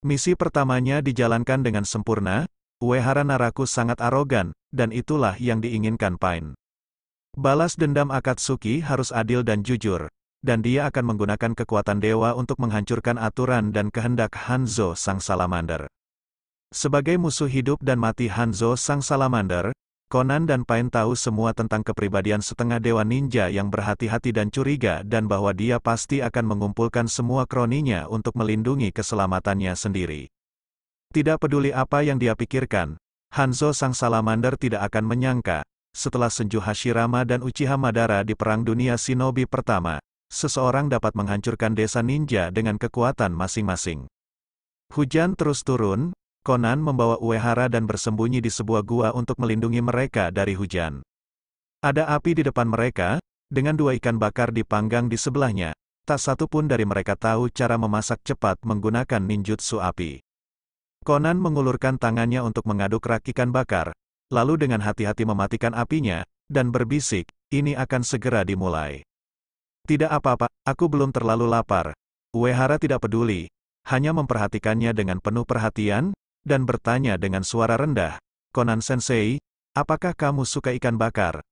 Misi pertamanya dijalankan dengan sempurna, Uehara Naraku sangat arogan, dan itulah yang diinginkan Pain. Balas dendam Akatsuki harus adil dan jujur, dan dia akan menggunakan kekuatan dewa untuk menghancurkan aturan dan kehendak Hanzo Sang Salamander. Sebagai musuh hidup dan mati Hanzo Sang Salamander, Conan dan Pain tahu semua tentang kepribadian setengah dewa ninja yang berhati-hati dan curiga dan bahwa dia pasti akan mengumpulkan semua kroninya untuk melindungi keselamatannya sendiri. Tidak peduli apa yang dia pikirkan, Hanzo Sang Salamander tidak akan menyangka, setelah Senju Hashirama dan Uchiha Madara di Perang Dunia Shinobi pertama, seseorang dapat menghancurkan desa ninja dengan kekuatan masing-masing. Hujan terus turun, Conan membawa Uehara dan bersembunyi di sebuah gua untuk melindungi mereka dari hujan. Ada api di depan mereka, dengan 2 ikan bakar dipanggang di sebelahnya, tak satu pun dari mereka tahu cara memasak cepat menggunakan ninjutsu api. Conan mengulurkan tangannya untuk mengaduk rak ikan bakar, lalu dengan hati-hati mematikan apinya, dan berbisik, ini akan segera dimulai. Tidak apa-apa, aku belum terlalu lapar. Uehara tidak peduli, hanya memperhatikannya dengan penuh perhatian, dan bertanya dengan suara rendah, Conan-sensei, apakah kamu suka ikan bakar?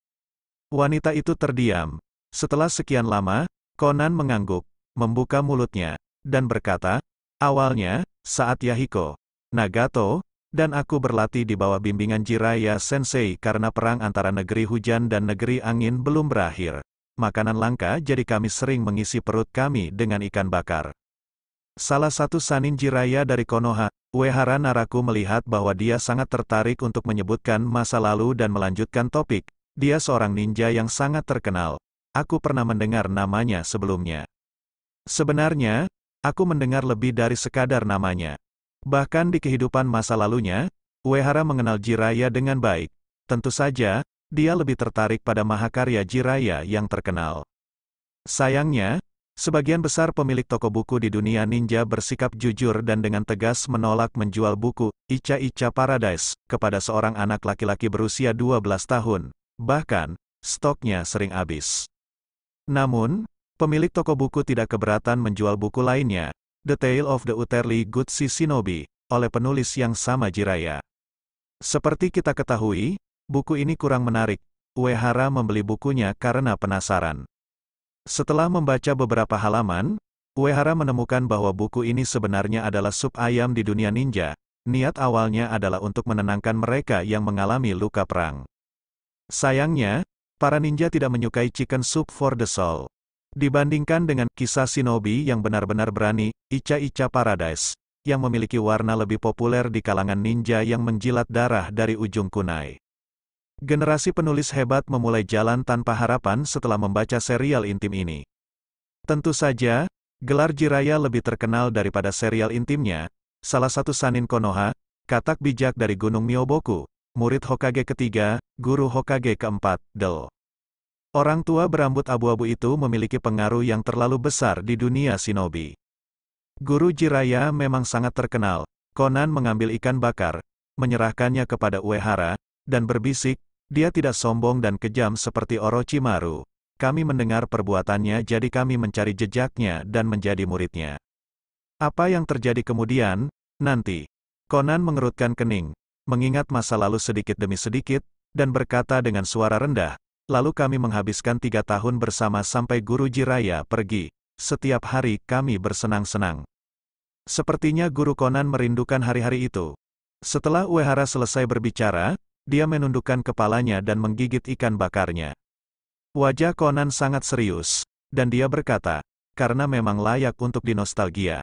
Wanita itu terdiam. Setelah sekian lama, Conan mengangguk, membuka mulutnya, dan berkata, awalnya, saat Yahiko, Nagato, dan aku berlatih di bawah bimbingan Jiraiya Sensei karena perang antara negeri hujan dan negeri angin belum berakhir. Makanan langka jadi kami sering mengisi perut kami dengan ikan bakar. Salah satu sanin Jiraiya dari Konoha, Uehara Naraku melihat bahwa dia sangat tertarik untuk menyebutkan masa lalu dan melanjutkan topik. Dia seorang ninja yang sangat terkenal. Aku pernah mendengar namanya sebelumnya. Sebenarnya, aku mendengar lebih dari sekadar namanya. Bahkan di kehidupan masa lalunya, Uehara mengenal Jiraiya dengan baik. Tentu saja, dia lebih tertarik pada mahakarya Jiraiya yang terkenal. Sayangnya, sebagian besar pemilik toko buku di dunia ninja bersikap jujur dan dengan tegas menolak menjual buku Icha-Icha Paradise kepada seorang anak laki-laki berusia 12 tahun. Bahkan, stoknya sering habis. Namun, pemilik toko buku tidak keberatan menjual buku lainnya, The Tale of the Utterly Good Shinobi, oleh penulis yang sama Jiraiya. Seperti kita ketahui, buku ini kurang menarik. Uehara membeli bukunya karena penasaran. Setelah membaca beberapa halaman, Uehara menemukan bahwa buku ini sebenarnya adalah sup ayam di dunia ninja. Niat awalnya adalah untuk menenangkan mereka yang mengalami luka perang. Sayangnya, para ninja tidak menyukai chicken soup for the soul. Dibandingkan dengan kisah shinobi yang benar-benar berani, Icha-Icha Paradise, yang memiliki warna lebih populer di kalangan ninja yang menjilat darah dari ujung kunai. Generasi penulis hebat memulai jalan tanpa harapan setelah membaca serial intim ini. Tentu saja, gelar Jiraiya lebih terkenal daripada serial intimnya. Salah satu sanin Konoha, katak bijak dari Gunung Myoboku, murid Hokage ketiga, guru Hokage keempat, Del. Orang tua berambut abu-abu itu memiliki pengaruh yang terlalu besar di dunia shinobi. Guru Jiraiya memang sangat terkenal. Conan mengambil ikan bakar, menyerahkannya kepada Uehara, dan berbisik, dia tidak sombong dan kejam seperti Orochimaru. Kami mendengar perbuatannya jadi kami mencari jejaknya dan menjadi muridnya. Apa yang terjadi kemudian, nanti. Conan mengerutkan kening, mengingat masa lalu sedikit demi sedikit, dan berkata dengan suara rendah, lalu kami menghabiskan 3 tahun bersama sampai guru Jiraiya pergi. Setiap hari kami bersenang-senang. Sepertinya guru Conan merindukan hari-hari itu. Setelah Uehara selesai berbicara, dia menundukkan kepalanya dan menggigit ikan bakarnya. Wajah Conan sangat serius, dan dia berkata, karena memang layak untuk dinostalgia.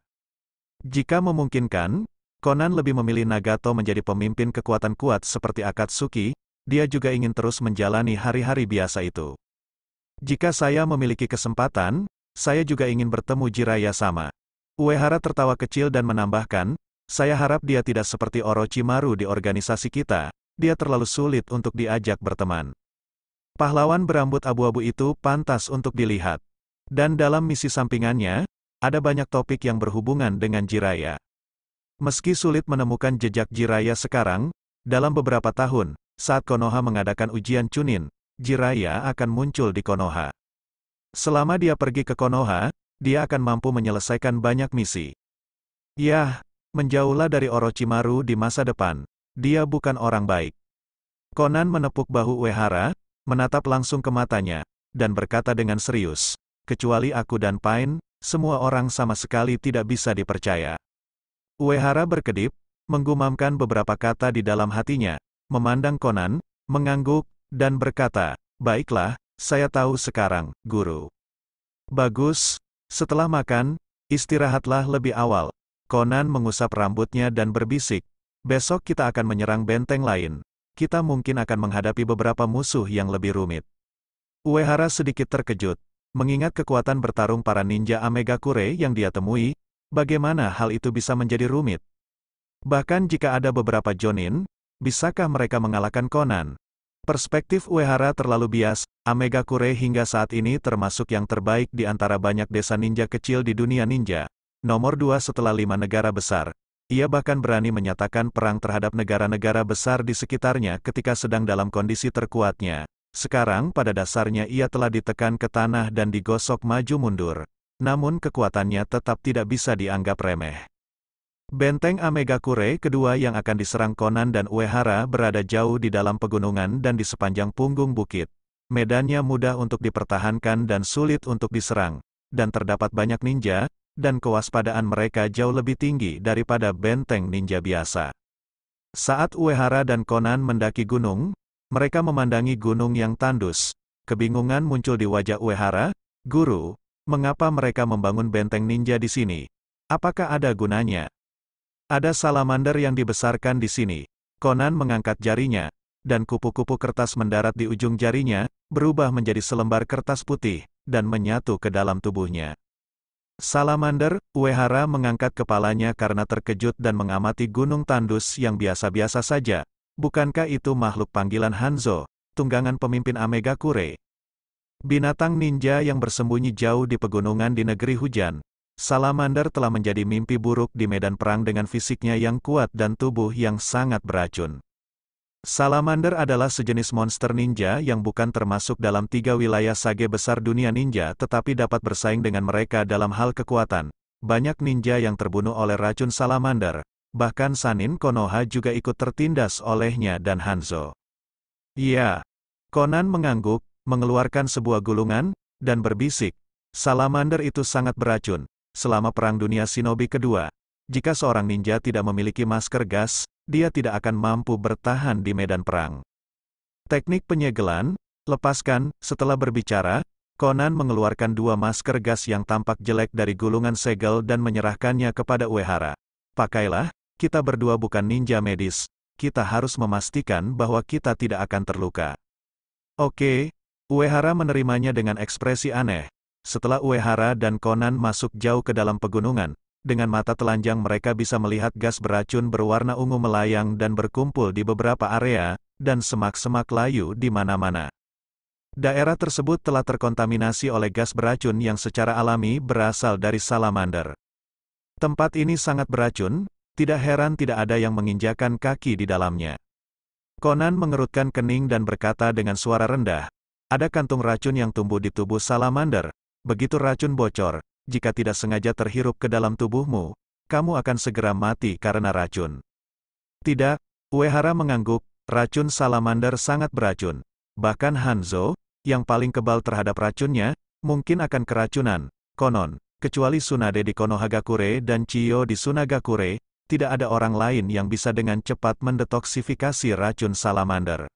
Jika memungkinkan, Conan lebih memilih Nagato menjadi pemimpin kekuatan kuat seperti Akatsuki, dia juga ingin terus menjalani hari-hari biasa itu. Jika saya memiliki kesempatan, saya juga ingin bertemu Jiraiya sama. Uehara tertawa kecil dan menambahkan, saya harap dia tidak seperti Orochimaru di organisasi kita. Dia terlalu sulit untuk diajak berteman. Pahlawan berambut abu-abu itu pantas untuk dilihat. Dan dalam misi sampingannya, ada banyak topik yang berhubungan dengan Jiraiya. Meski sulit menemukan jejak Jiraiya sekarang, dalam beberapa tahun, saat Konoha mengadakan ujian Chunin, Jiraiya akan muncul di Konoha. Selama dia pergi ke Konoha, dia akan mampu menyelesaikan banyak misi. Yah, Menjauhlah dari Orochimaru di masa depan. Dia bukan orang baik. Conan menepuk bahu Uehara, menatap langsung ke matanya, dan berkata dengan serius, kecuali aku dan Pain, semua orang sama sekali tidak bisa dipercaya. Uehara berkedip, menggumamkan beberapa kata di dalam hatinya, memandang Conan, mengangguk, dan berkata, baiklah, saya tahu sekarang, Guru. Bagus, setelah makan, istirahatlah lebih awal. Conan mengusap rambutnya dan berbisik, besok kita akan menyerang benteng lain. Kita mungkin akan menghadapi beberapa musuh yang lebih rumit. Uehara sedikit terkejut, mengingat kekuatan bertarung para ninja Amegakure yang dia temui, bagaimana hal itu bisa menjadi rumit. Bahkan jika ada beberapa Jonin, bisakah mereka mengalahkan Conan? Perspektif Uehara terlalu bias, Amegakure hingga saat ini termasuk yang terbaik di antara banyak desa ninja kecil di dunia ninja. Nomor 2 setelah 5 negara besar. Ia bahkan berani menyatakan perang terhadap negara-negara besar di sekitarnya ketika sedang dalam kondisi terkuatnya. Sekarang pada dasarnya ia telah ditekan ke tanah dan digosok maju mundur. Namun kekuatannya tetap tidak bisa dianggap remeh. Benteng Amegakure kedua yang akan diserang Conan dan Uehara berada jauh di dalam pegunungan dan di sepanjang punggung bukit. Medannya mudah untuk dipertahankan dan sulit untuk diserang, dan terdapat banyak ninja, dan kewaspadaan mereka jauh lebih tinggi daripada benteng ninja biasa. Saat Uehara dan Conan mendaki gunung, mereka memandangi gunung yang tandus. Kebingungan muncul di wajah Uehara, Guru, mengapa mereka membangun benteng ninja di sini? Apakah ada gunanya? Ada salamander yang dibesarkan di sini. Conan mengangkat jarinya, dan kupu-kupu kertas mendarat di ujung jarinya, berubah menjadi selembar kertas putih, dan menyatu ke dalam tubuhnya. Salamander, Uehara mengangkat kepalanya karena terkejut dan mengamati gunung tandus yang biasa-biasa saja. Bukankah itu makhluk panggilan Hanzo, tunggangan pemimpin Amegakure? Binatang ninja yang bersembunyi jauh di pegunungan di negeri hujan. Salamander telah menjadi mimpi buruk di medan perang dengan fisiknya yang kuat dan tubuh yang sangat beracun. Salamander adalah sejenis monster ninja yang bukan termasuk dalam 3 wilayah sage besar dunia ninja tetapi dapat bersaing dengan mereka dalam hal kekuatan. Banyak ninja yang terbunuh oleh racun salamander, bahkan Sanin Konoha juga ikut tertindas olehnya dan Hanzo. Ya, Conan mengangguk, mengeluarkan sebuah gulungan, dan berbisik, salamander itu sangat beracun. Selama Perang Dunia Shinobi kedua, jika seorang ninja tidak memiliki masker gas, dia tidak akan mampu bertahan di medan perang. Teknik penyegelan, lepaskan, setelah berbicara, Conan mengeluarkan 2 masker gas yang tampak jelek dari gulungan segel dan menyerahkannya kepada Uehara. Pakailah, kita berdua bukan ninja medis, kita harus memastikan bahwa kita tidak akan terluka. Oke, Uehara menerimanya dengan ekspresi aneh. Setelah Uehara dan Conan masuk jauh ke dalam pegunungan, dengan mata telanjang mereka bisa melihat gas beracun berwarna ungu melayang dan berkumpul di beberapa area, dan semak-semak layu di mana-mana. Daerah tersebut telah terkontaminasi oleh gas beracun yang secara alami berasal dari salamander. Tempat ini sangat beracun, tidak heran tidak ada yang menginjakan kaki di dalamnya. Conan mengerutkan kening dan berkata dengan suara rendah, ada kantung racun yang tumbuh di tubuh salamander. Begitu racun bocor, jika tidak sengaja terhirup ke dalam tubuhmu, kamu akan segera mati karena racun. Tidak, Uehara mengangguk, racun salamander sangat beracun. Bahkan Hanzo, yang paling kebal terhadap racunnya, mungkin akan keracunan. Konon, kecuali Tsunade di Konohagakure dan Chiyo di Sunagakure, tidak ada orang lain yang bisa dengan cepat mendetoksifikasi racun salamander.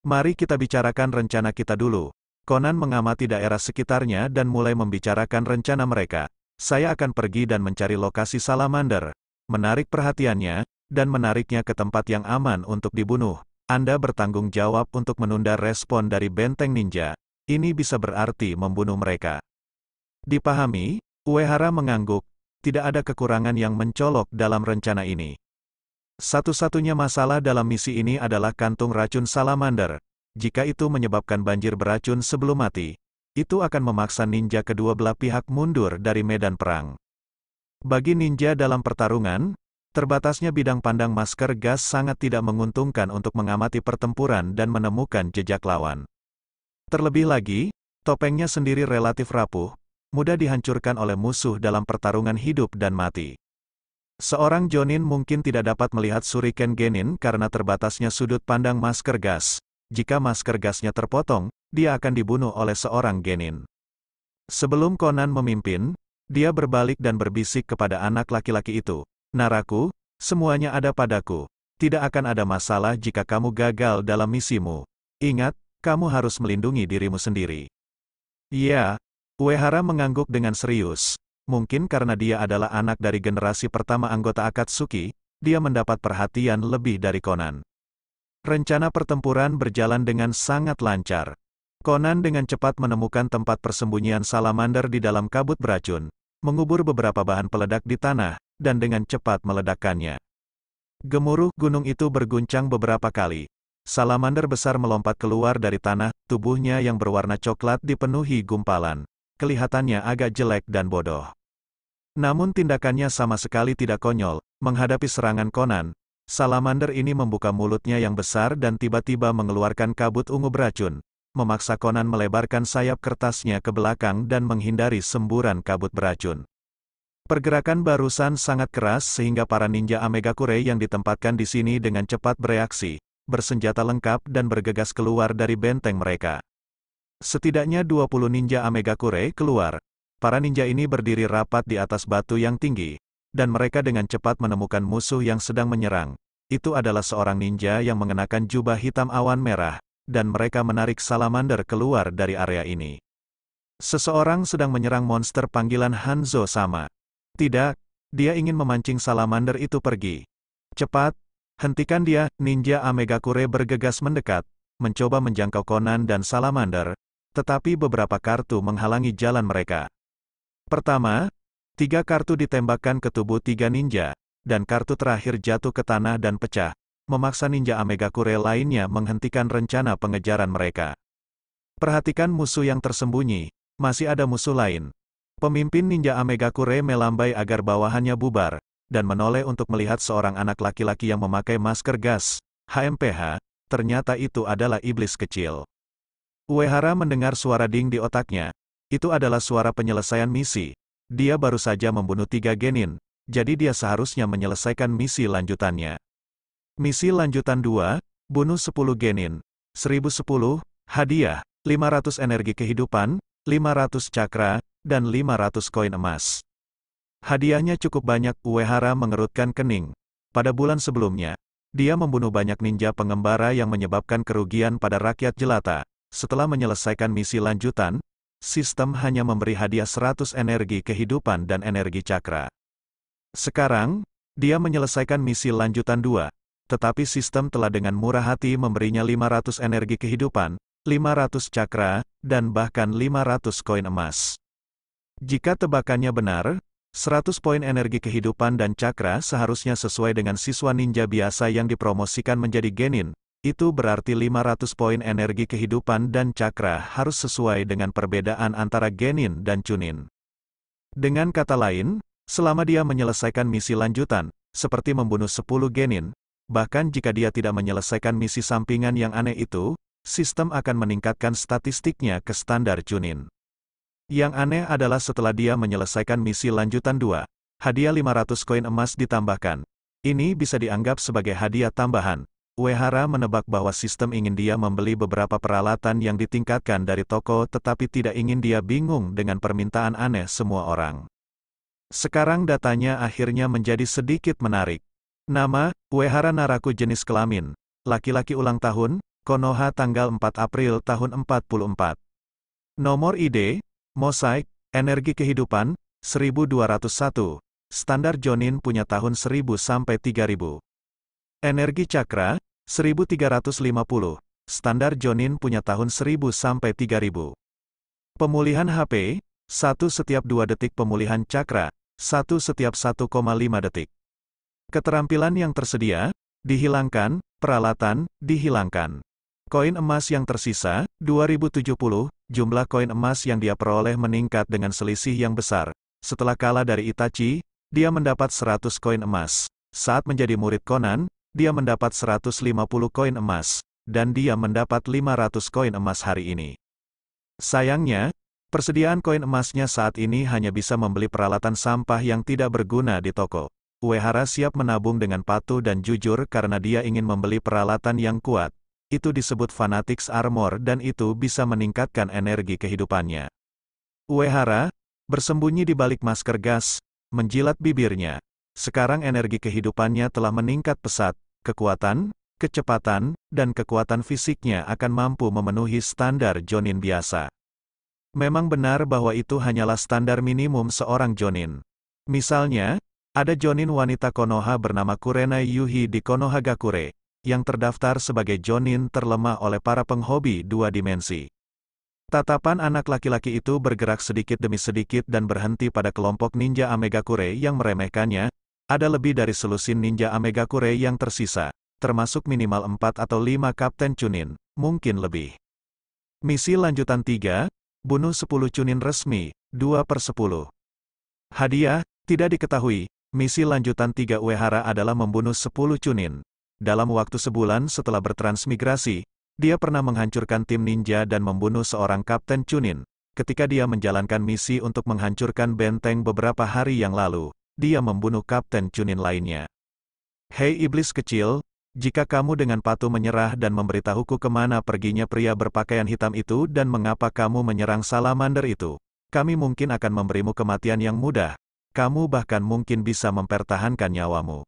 Mari kita bicarakan rencana kita dulu. Conan mengamati daerah sekitarnya dan mulai membicarakan rencana mereka. Saya akan pergi dan mencari lokasi salamander, menarik perhatiannya, dan menariknya ke tempat yang aman untuk dibunuh. Anda bertanggung jawab untuk menunda respon dari benteng ninja. Ini bisa berarti membunuh mereka. Dipahami, Uehara mengangguk, tidak ada kekurangan yang mencolok dalam rencana ini. Satu-satunya masalah dalam misi ini adalah kantung racun salamander. Jika itu menyebabkan banjir beracun sebelum mati, itu akan memaksa ninja kedua belah pihak mundur dari medan perang. Bagi ninja dalam pertarungan, terbatasnya bidang pandang masker gas sangat tidak menguntungkan untuk mengamati pertempuran dan menemukan jejak lawan. Terlebih lagi, topengnya sendiri relatif rapuh, mudah dihancurkan oleh musuh dalam pertarungan hidup dan mati. Seorang Jonin mungkin tidak dapat melihat Shuriken Genin karena terbatasnya sudut pandang masker gas. Jika masker gasnya terpotong, dia akan dibunuh oleh seorang Genin. Sebelum Conan memimpin, dia berbalik dan berbisik kepada anak laki-laki itu, "Naraku, semuanya ada padaku. Tidak akan ada masalah jika kamu gagal dalam misimu. Ingat, kamu harus melindungi dirimu sendiri." Ya, Uehara mengangguk dengan serius. Mungkin karena dia adalah anak dari generasi pertama anggota Akatsuki, dia mendapat perhatian lebih dari Conan. Rencana pertempuran berjalan dengan sangat lancar. Conan dengan cepat menemukan tempat persembunyian salamander di dalam kabut beracun, mengubur beberapa bahan peledak di tanah, dan dengan cepat meledakkannya. Gemuruh gunung itu berguncang beberapa kali. Salamander besar melompat keluar dari tanah, tubuhnya yang berwarna coklat dipenuhi gumpalan. Kelihatannya agak jelek dan bodoh. Namun tindakannya sama sekali tidak konyol. Menghadapi serangan Conan, salamander ini membuka mulutnya yang besar dan tiba-tiba mengeluarkan kabut ungu beracun, memaksa Conan melebarkan sayap kertasnya ke belakang dan menghindari semburan kabut beracun. Pergerakan barusan sangat keras sehingga para ninja Amegakure yang ditempatkan di sini dengan cepat bereaksi, bersenjata lengkap dan bergegas keluar dari benteng mereka. Setidaknya 20 ninja Amegakure keluar. Para ninja ini berdiri rapat di atas batu yang tinggi, dan mereka dengan cepat menemukan musuh yang sedang menyerang. Itu adalah seorang ninja yang mengenakan jubah hitam awan merah, dan mereka menarik salamander keluar dari area ini. Seseorang sedang menyerang monster panggilan Hanzo sama. Tidak, dia ingin memancing salamander itu pergi. Cepat, hentikan dia. Ninja Amegakure bergegas mendekat, mencoba menjangkau Conan dan salamander, tetapi beberapa kartu menghalangi jalan mereka. Pertama, 3 kartu ditembakkan ke tubuh 3 ninja, dan kartu terakhir jatuh ke tanah dan pecah, memaksa ninja Amegakure lainnya menghentikan rencana pengejaran mereka. Perhatikan musuh yang tersembunyi, masih ada musuh lain. Pemimpin ninja Amegakure melambai agar bawahannya bubar, dan menoleh untuk melihat seorang anak laki-laki yang memakai masker gas, HMPH, ternyata itu adalah iblis kecil. Uehara mendengar suara ding di otaknya. Itu adalah suara penyelesaian misi. Dia baru saja membunuh 3 genin, jadi dia seharusnya menyelesaikan misi lanjutannya. Misi lanjutan 2, bunuh 10 genin. 1010, hadiah, 500 energi kehidupan, 500 cakra, dan 500 koin emas. Hadiahnya cukup banyak. Uehara mengerutkan kening. Pada bulan sebelumnya, dia membunuh banyak ninja pengembara yang menyebabkan kerugian pada rakyat jelata. Setelah menyelesaikan misi lanjutan, sistem hanya memberi hadiah 100 energi kehidupan dan energi cakra. Sekarang, dia menyelesaikan misi lanjutan 2, tetapi sistem telah dengan murah hati memberinya 500 energi kehidupan, 500 cakra, dan bahkan 500 koin emas. Jika tebakannya benar, 100 poin energi kehidupan dan cakra seharusnya sesuai dengan siswa ninja biasa yang dipromosikan menjadi genin. Itu berarti 500 poin energi kehidupan dan cakra harus sesuai dengan perbedaan antara genin dan chunin. Dengan kata lain, selama dia menyelesaikan misi lanjutan, seperti membunuh 10 genin, bahkan jika dia tidak menyelesaikan misi sampingan yang aneh itu, sistem akan meningkatkan statistiknya ke standar chunin. Yang aneh adalah setelah dia menyelesaikan misi lanjutan 2, hadiah 500 koin emas ditambahkan. Ini bisa dianggap sebagai hadiah tambahan. Uehara menebak bahwa sistem ingin dia membeli beberapa peralatan yang ditingkatkan dari toko tetapi tidak ingin dia bingung dengan permintaan aneh semua orang. Sekarang datanya akhirnya menjadi sedikit menarik. Nama, Uehara Naraku jenis kelamin, laki-laki ulang tahun, Konoha tanggal 4 April tahun 44. Nomor ID, Mosaik, energi kehidupan, 1201, standar Jonin punya tahun 1000 sampai 3000. Energi cakra, 1350, standar Jonin punya tahun 1000 sampai 3000. Pemulihan HP, 1 setiap 2 detik. Pemulihan cakra, 1 setiap 1,5 detik. Keterampilan yang tersedia, dihilangkan, peralatan, dihilangkan. Koin emas yang tersisa, 2070, jumlah koin emas yang dia peroleh meningkat dengan selisih yang besar. Setelah kalah dari Itachi, dia mendapat 100 koin emas. Saat menjadi murid Conan, dia mendapat 150 koin emas, dan dia mendapat 500 koin emas hari ini. Sayangnya, persediaan koin emasnya saat ini hanya bisa membeli peralatan sampah yang tidak berguna di toko. Uehara siap menabung dengan patuh dan jujur karena dia ingin membeli peralatan yang kuat. Itu disebut Fanatics Armor dan itu bisa meningkatkan energi kehidupannya. Uehara bersembunyi di balik masker gas, menjilat bibirnya. Sekarang energi kehidupannya telah meningkat pesat, kekuatan, kecepatan, dan kekuatan fisiknya akan mampu memenuhi standar Jonin biasa. Memang benar bahwa itu hanyalah standar minimum seorang Jonin. Misalnya, ada Jonin wanita Konoha bernama Kurenai Yuhi di Konohagakure, yang terdaftar sebagai Jonin terlemah oleh para penghobi dua dimensi. Tatapan anak laki-laki itu bergerak sedikit demi sedikit dan berhenti pada kelompok ninja Amegakure yang meremehkannya. Ada lebih dari selusin ninja Amegakure yang tersisa, termasuk minimal 4 atau 5 Kapten Chunin, mungkin lebih. Misi lanjutan 3, bunuh 10 Chunin resmi, 2/10. Hadiah, tidak diketahui. Misi lanjutan 3 Uehara adalah membunuh 10 Chunin. Dalam waktu sebulan setelah bertransmigrasi, dia pernah menghancurkan tim ninja dan membunuh seorang Kapten Chunin. Ketika dia menjalankan misi untuk menghancurkan benteng beberapa hari yang lalu, dia membunuh Kapten Chunin lainnya. Hei iblis kecil, jika kamu dengan patuh menyerah dan memberitahuku kemana perginya pria berpakaian hitam itu dan mengapa kamu menyerang salamander itu, kami mungkin akan memberimu kematian yang mudah. Kamu bahkan mungkin bisa mempertahankan nyawamu.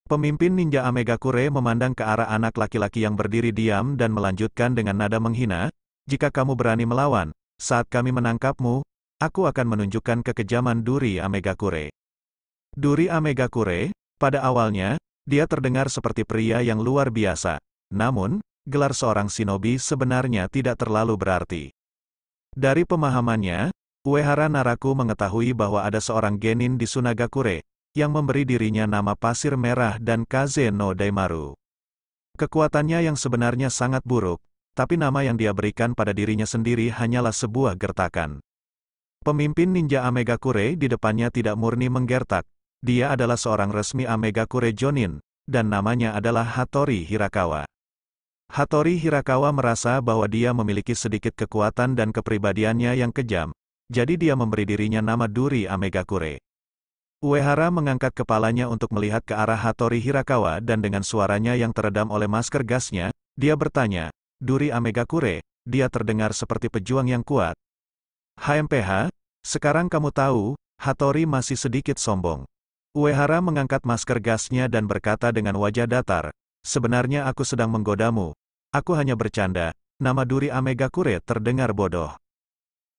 Pemimpin ninja Amegakure memandang ke arah anak laki-laki yang berdiri diam dan melanjutkan dengan nada menghina, jika kamu berani melawan, saat kami menangkapmu, aku akan menunjukkan kekejaman Duri Amegakure. Duri Amegakure, pada awalnya, dia terdengar seperti pria yang luar biasa. Namun, gelar seorang shinobi sebenarnya tidak terlalu berarti. Dari pemahamannya, Uehara Naraku mengetahui bahwa ada seorang genin di Sunagakure, yang memberi dirinya nama Pasir Merah dan Kaze no Daimaru. Kekuatannya yang sebenarnya sangat buruk, tapi nama yang dia berikan pada dirinya sendiri hanyalah sebuah gertakan. Pemimpin ninja Amegakure di depannya tidak murni menggertak, dia adalah seorang resmi Amegakure Jonin, dan namanya adalah Hattori Hirakawa. Hattori Hirakawa merasa bahwa dia memiliki sedikit kekuatan dan kepribadiannya yang kejam, jadi dia memberi dirinya nama Duri Amegakure. Uehara mengangkat kepalanya untuk melihat ke arah Hattori Hirakawa dan dengan suaranya yang teredam oleh masker gasnya, dia bertanya, Duri Amegakure, dia terdengar seperti pejuang yang kuat. HMPH, sekarang kamu tahu, Hattori masih sedikit sombong. Uehara mengangkat masker gasnya dan berkata dengan wajah datar, sebenarnya aku sedang menggodamu. Aku hanya bercanda, nama Duri Amegakure terdengar bodoh.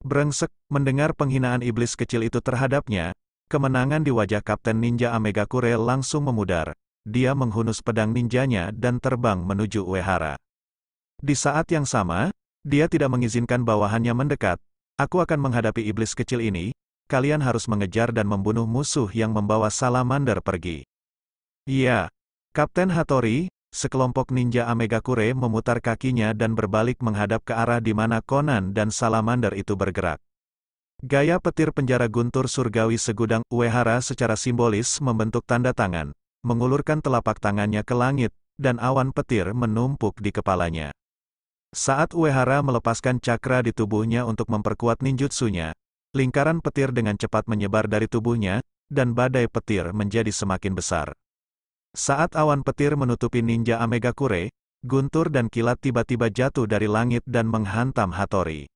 Brengsek, mendengar penghinaan iblis kecil itu terhadapnya, kemenangan di wajah Kapten Ninja Amegakure langsung memudar. Dia menghunus pedang ninjanya dan terbang menuju Uehara. Di saat yang sama, dia tidak mengizinkan bawahannya mendekat. Aku akan menghadapi iblis kecil ini, kalian harus mengejar dan membunuh musuh yang membawa salamander pergi. Iya, Kapten Hattori. Sekelompok ninja Amegakure memutar kakinya dan berbalik menghadap ke arah di mana Conan dan salamander itu bergerak. Gaya petir penjara guntur surgawi segudang. Uehara secara simbolis membentuk tanda tangan, mengulurkan telapak tangannya ke langit, dan awan petir menumpuk di kepalanya. Saat Uehara melepaskan cakra di tubuhnya untuk memperkuat ninjutsunya, lingkaran petir dengan cepat menyebar dari tubuhnya, dan badai petir menjadi semakin besar. Saat awan petir menutupi ninja Amegakure, guntur dan kilat tiba-tiba jatuh dari langit dan menghantam Hattori.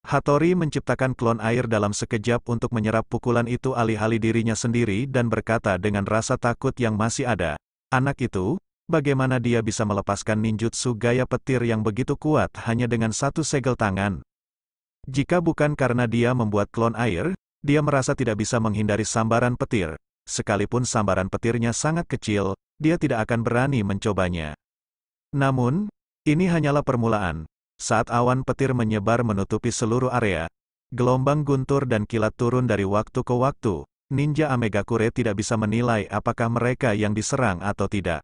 Hattori menciptakan klon air dalam sekejap untuk menyerap pukulan itu alih-alih dirinya sendiri dan berkata dengan rasa takut yang masih ada, anak itu, bagaimana dia bisa melepaskan ninjutsu gaya petir yang begitu kuat hanya dengan satu segel tangan? Jika bukan karena dia membuat klon air, dia merasa tidak bisa menghindari sambaran petir. Sekalipun sambaran petirnya sangat kecil, dia tidak akan berani mencobanya. Namun, ini hanyalah permulaan. Saat awan petir menyebar menutupi seluruh area, gelombang guntur dan kilat turun dari waktu ke waktu, ninja Amegakure tidak bisa menilai apakah mereka yang diserang atau tidak.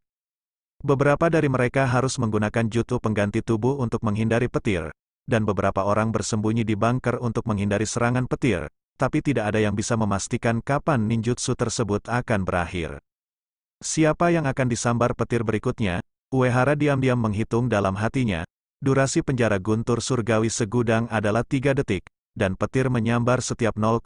Beberapa dari mereka harus menggunakan jutsu pengganti tubuh untuk menghindari petir, dan beberapa orang bersembunyi di bunker untuk menghindari serangan petir. Tapi tidak ada yang bisa memastikan kapan ninjutsu tersebut akan berakhir. Siapa yang akan disambar petir berikutnya? Uehara diam-diam menghitung dalam hatinya. Durasi penjara guntur surgawi segudang adalah 3 detik, dan petir menyambar setiap 0,5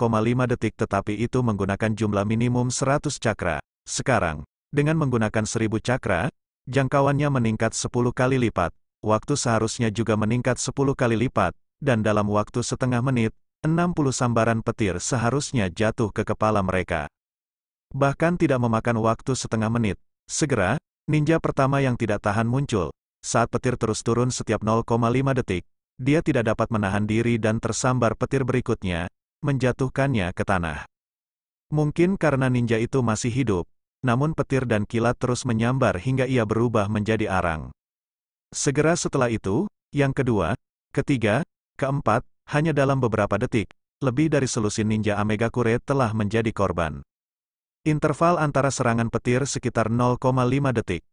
detik tetapi itu menggunakan jumlah minimum 100 cakra. Sekarang, dengan menggunakan 1000 cakra, jangkauannya meningkat 10 kali lipat, waktu seharusnya juga meningkat 10 kali lipat, dan dalam waktu setengah menit, 60 sambaran petir seharusnya jatuh ke kepala mereka. Bahkan tidak memakan waktu setengah menit. Segera, ninja pertama yang tidak tahan muncul. Saat petir terus turun setiap 0,5 detik, dia tidak dapat menahan diri dan tersambar petir berikutnya, menjatuhkannya ke tanah. Mungkin karena ninja itu masih hidup, namun petir dan kilat terus menyambar hingga ia berubah menjadi arang. Segera setelah itu, yang kedua, ketiga, keempat, hanya dalam beberapa detik, lebih dari selusin ninja Amegakure telah menjadi korban. Interval antara serangan petir sekitar 0,5 detik.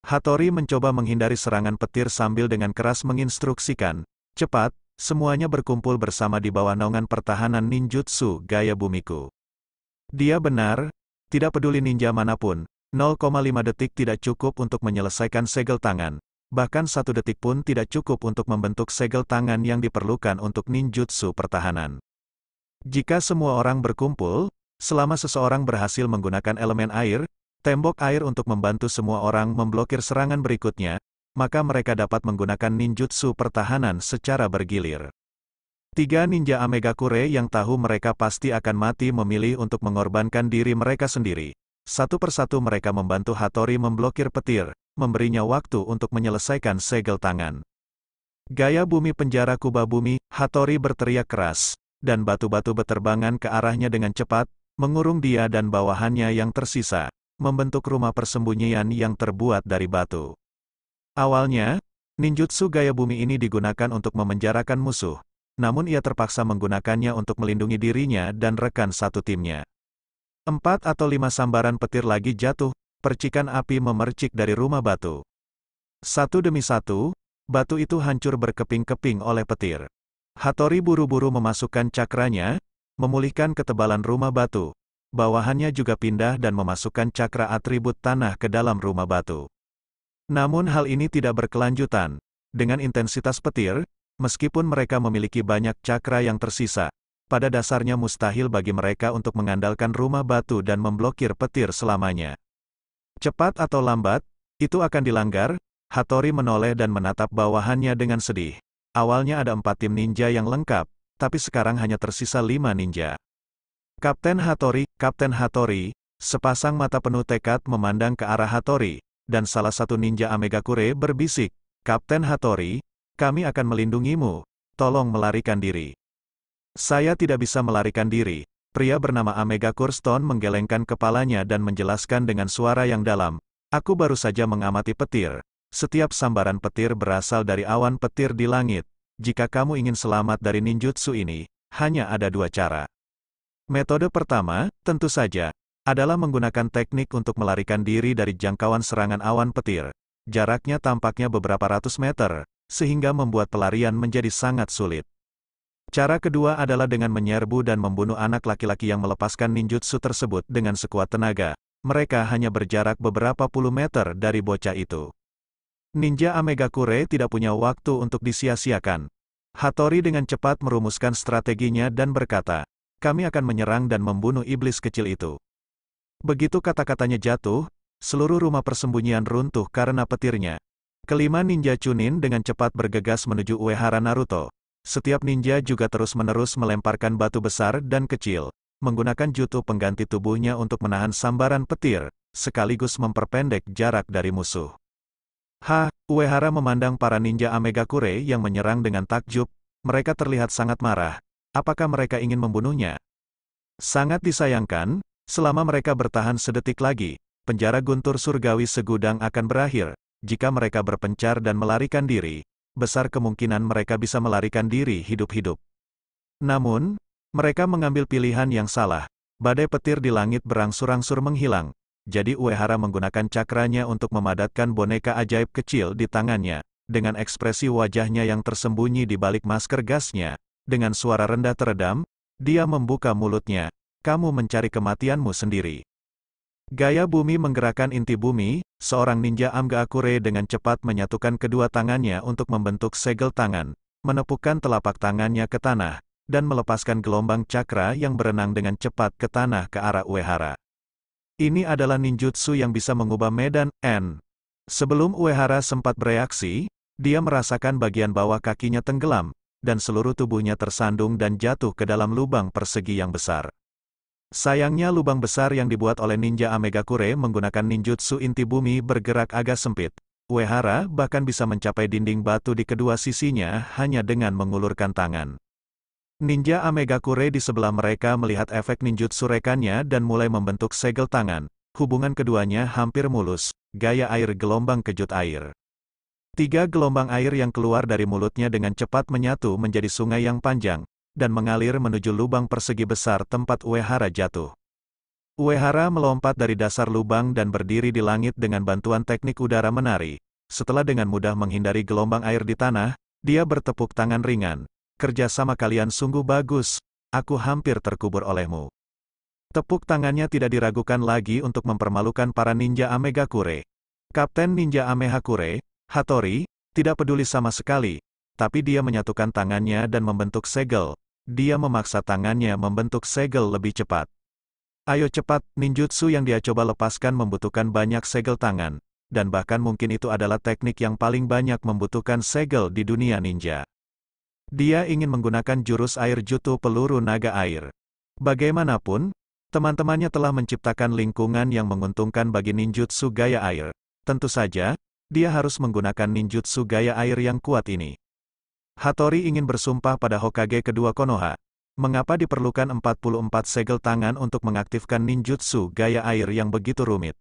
Hattori mencoba menghindari serangan petir sambil dengan keras menginstruksikan, "Cepat, semuanya berkumpul bersama di bawah naungan pertahanan ninjutsu gaya bumiku." Dia benar, tidak peduli ninja manapun, 0,5 detik tidak cukup untuk menyelesaikan segel tangan. Bahkan 1 detik pun tidak cukup untuk membentuk segel tangan yang diperlukan untuk ninjutsu pertahanan. Jika semua orang berkumpul, selama seseorang berhasil menggunakan elemen air, tembok air untuk membantu semua orang memblokir serangan berikutnya, maka mereka dapat menggunakan ninjutsu pertahanan secara bergilir. 3 ninja Amegakure yang tahu mereka pasti akan mati memilih untuk mengorbankan diri mereka sendiri. Satu persatu mereka membantu Hattori memblokir petir, memberinya waktu untuk menyelesaikan segel tangan. Gaya bumi penjara kubah bumi, Hattori berteriak keras, dan batu-batu berterbangan ke arahnya dengan cepat, mengurung dia dan bawahannya yang tersisa, membentuk rumah persembunyian yang terbuat dari batu. Awalnya, ninjutsu gaya bumi ini digunakan untuk memenjarakan musuh, namun ia terpaksa menggunakannya untuk melindungi dirinya dan rekan satu timnya. 4 atau 5 sambaran petir lagi jatuh, percikan api memercik dari rumah batu. Satu demi satu, batu itu hancur berkeping-keping oleh petir. Hattori buru-buru memasukkan cakranya, memulihkan ketebalan rumah batu. Bawahannya juga pindah dan memasukkan cakra atribut tanah ke dalam rumah batu. Namun hal ini tidak berkelanjutan. Dengan intensitas petir, meskipun mereka memiliki banyak cakra yang tersisa, pada dasarnya mustahil bagi mereka untuk mengandalkan rumah batu dan memblokir petir selamanya. Cepat atau lambat, itu akan dilanggar. Hattori menoleh dan menatap bawahannya dengan sedih. Awalnya ada 4 tim ninja yang lengkap, tapi sekarang hanya tersisa 5 ninja. Kapten Hattori, sepasang mata penuh tekad memandang ke arah Hattori, dan salah satu ninja Amegakure berbisik, "Kapten Hattori, kami akan melindungimu, tolong melarikan diri." "Saya tidak bisa melarikan diri." Pria bernama Amegakure Stone menggelengkan kepalanya dan menjelaskan dengan suara yang dalam, "Aku baru saja mengamati petir. Setiap sambaran petir berasal dari awan petir di langit. Jika kamu ingin selamat dari ninjutsu ini, hanya ada 2 cara. Metode pertama, tentu saja, adalah menggunakan teknik untuk melarikan diri dari jangkauan serangan awan petir. Jaraknya tampaknya beberapa ratus meter, sehingga membuat pelarian menjadi sangat sulit. Cara kedua adalah dengan menyerbu dan membunuh anak laki-laki yang melepaskan ninjutsu tersebut dengan sekuat tenaga. Mereka hanya berjarak beberapa puluh meter dari bocah itu." Ninja Amegakure tidak punya waktu untuk disia-siakan. Hattori dengan cepat merumuskan strateginya dan berkata, "Kami akan menyerang dan membunuh iblis kecil itu." Begitu kata-katanya jatuh, seluruh rumah persembunyian runtuh karena petirnya. Kelima ninja Chunin dengan cepat bergegas menuju Uehara Naruto. Setiap ninja juga terus-menerus melemparkan batu besar dan kecil, menggunakan jutsu pengganti tubuhnya untuk menahan sambaran petir, sekaligus memperpendek jarak dari musuh. Uehara memandang para ninja Amegakure yang menyerang dengan takjub. Mereka terlihat sangat marah. Apakah mereka ingin membunuhnya? Sangat disayangkan, selama mereka bertahan sedetik lagi, penjara guntur surgawi segudang akan berakhir. Jika mereka berpencar dan melarikan diri, besar kemungkinan mereka bisa melarikan diri hidup-hidup. Namun, mereka mengambil pilihan yang salah. Badai petir di langit berangsur-angsur menghilang. Jadi Uehara menggunakan cakranya untuk memadatkan boneka ajaib kecil di tangannya. Dengan ekspresi wajahnya yang tersembunyi di balik masker gasnya, dengan suara rendah teredam, dia membuka mulutnya, "Kamu mencari kematianmu sendiri." Gaya bumi menggerakkan inti bumi, seorang ninja Amegakure dengan cepat menyatukan kedua tangannya untuk membentuk segel tangan, menepukkan telapak tangannya ke tanah, dan melepaskan gelombang cakra yang berenang dengan cepat ke tanah ke arah Uehara. Ini adalah ninjutsu yang bisa mengubah medan, N. Sebelum Uehara sempat bereaksi, dia merasakan bagian bawah kakinya tenggelam, dan seluruh tubuhnya tersandung dan jatuh ke dalam lubang persegi yang besar. Sayangnya lubang besar yang dibuat oleh ninja Amegakure menggunakan ninjutsu inti bumi bergerak agak sempit. Uehara bahkan bisa mencapai dinding batu di kedua sisinya hanya dengan mengulurkan tangan. Ninja Amegakure di sebelah mereka melihat efek ninjutsu rekannya dan mulai membentuk segel tangan. Hubungan keduanya hampir mulus, gaya air gelombang kejut air. 3 gelombang air yang keluar dari mulutnya dengan cepat menyatu menjadi sungai yang panjang, dan mengalir menuju lubang persegi besar tempat Uehara jatuh. Uehara melompat dari dasar lubang dan berdiri di langit dengan bantuan teknik udara menari. Setelah dengan mudah menghindari gelombang air di tanah, dia bertepuk tangan ringan. Kerja sama kalian sungguh bagus, aku hampir terkubur olehmu. Tepuk tangannya tidak diragukan lagi untuk mempermalukan para ninja Amegakure. Kapten Ninja Amehakure, Hattori, tidak peduli sama sekali, tapi dia menyatukan tangannya dan membentuk segel. Dia memaksa tangannya membentuk segel lebih cepat. Ayo cepat, ninjutsu yang dia coba lepaskan membutuhkan banyak segel tangan, dan bahkan mungkin itu adalah teknik yang paling banyak membutuhkan segel di dunia ninja. Dia ingin menggunakan jurus air Jutsu peluru naga air. Bagaimanapun, teman-temannya telah menciptakan lingkungan yang menguntungkan bagi ninjutsu gaya air. Tentu saja, dia harus menggunakan ninjutsu gaya air yang kuat ini. Hattori ingin bersumpah pada Hokage kedua Konoha. Mengapa diperlukan 44 segel tangan untuk mengaktifkan ninjutsu gaya air yang begitu rumit?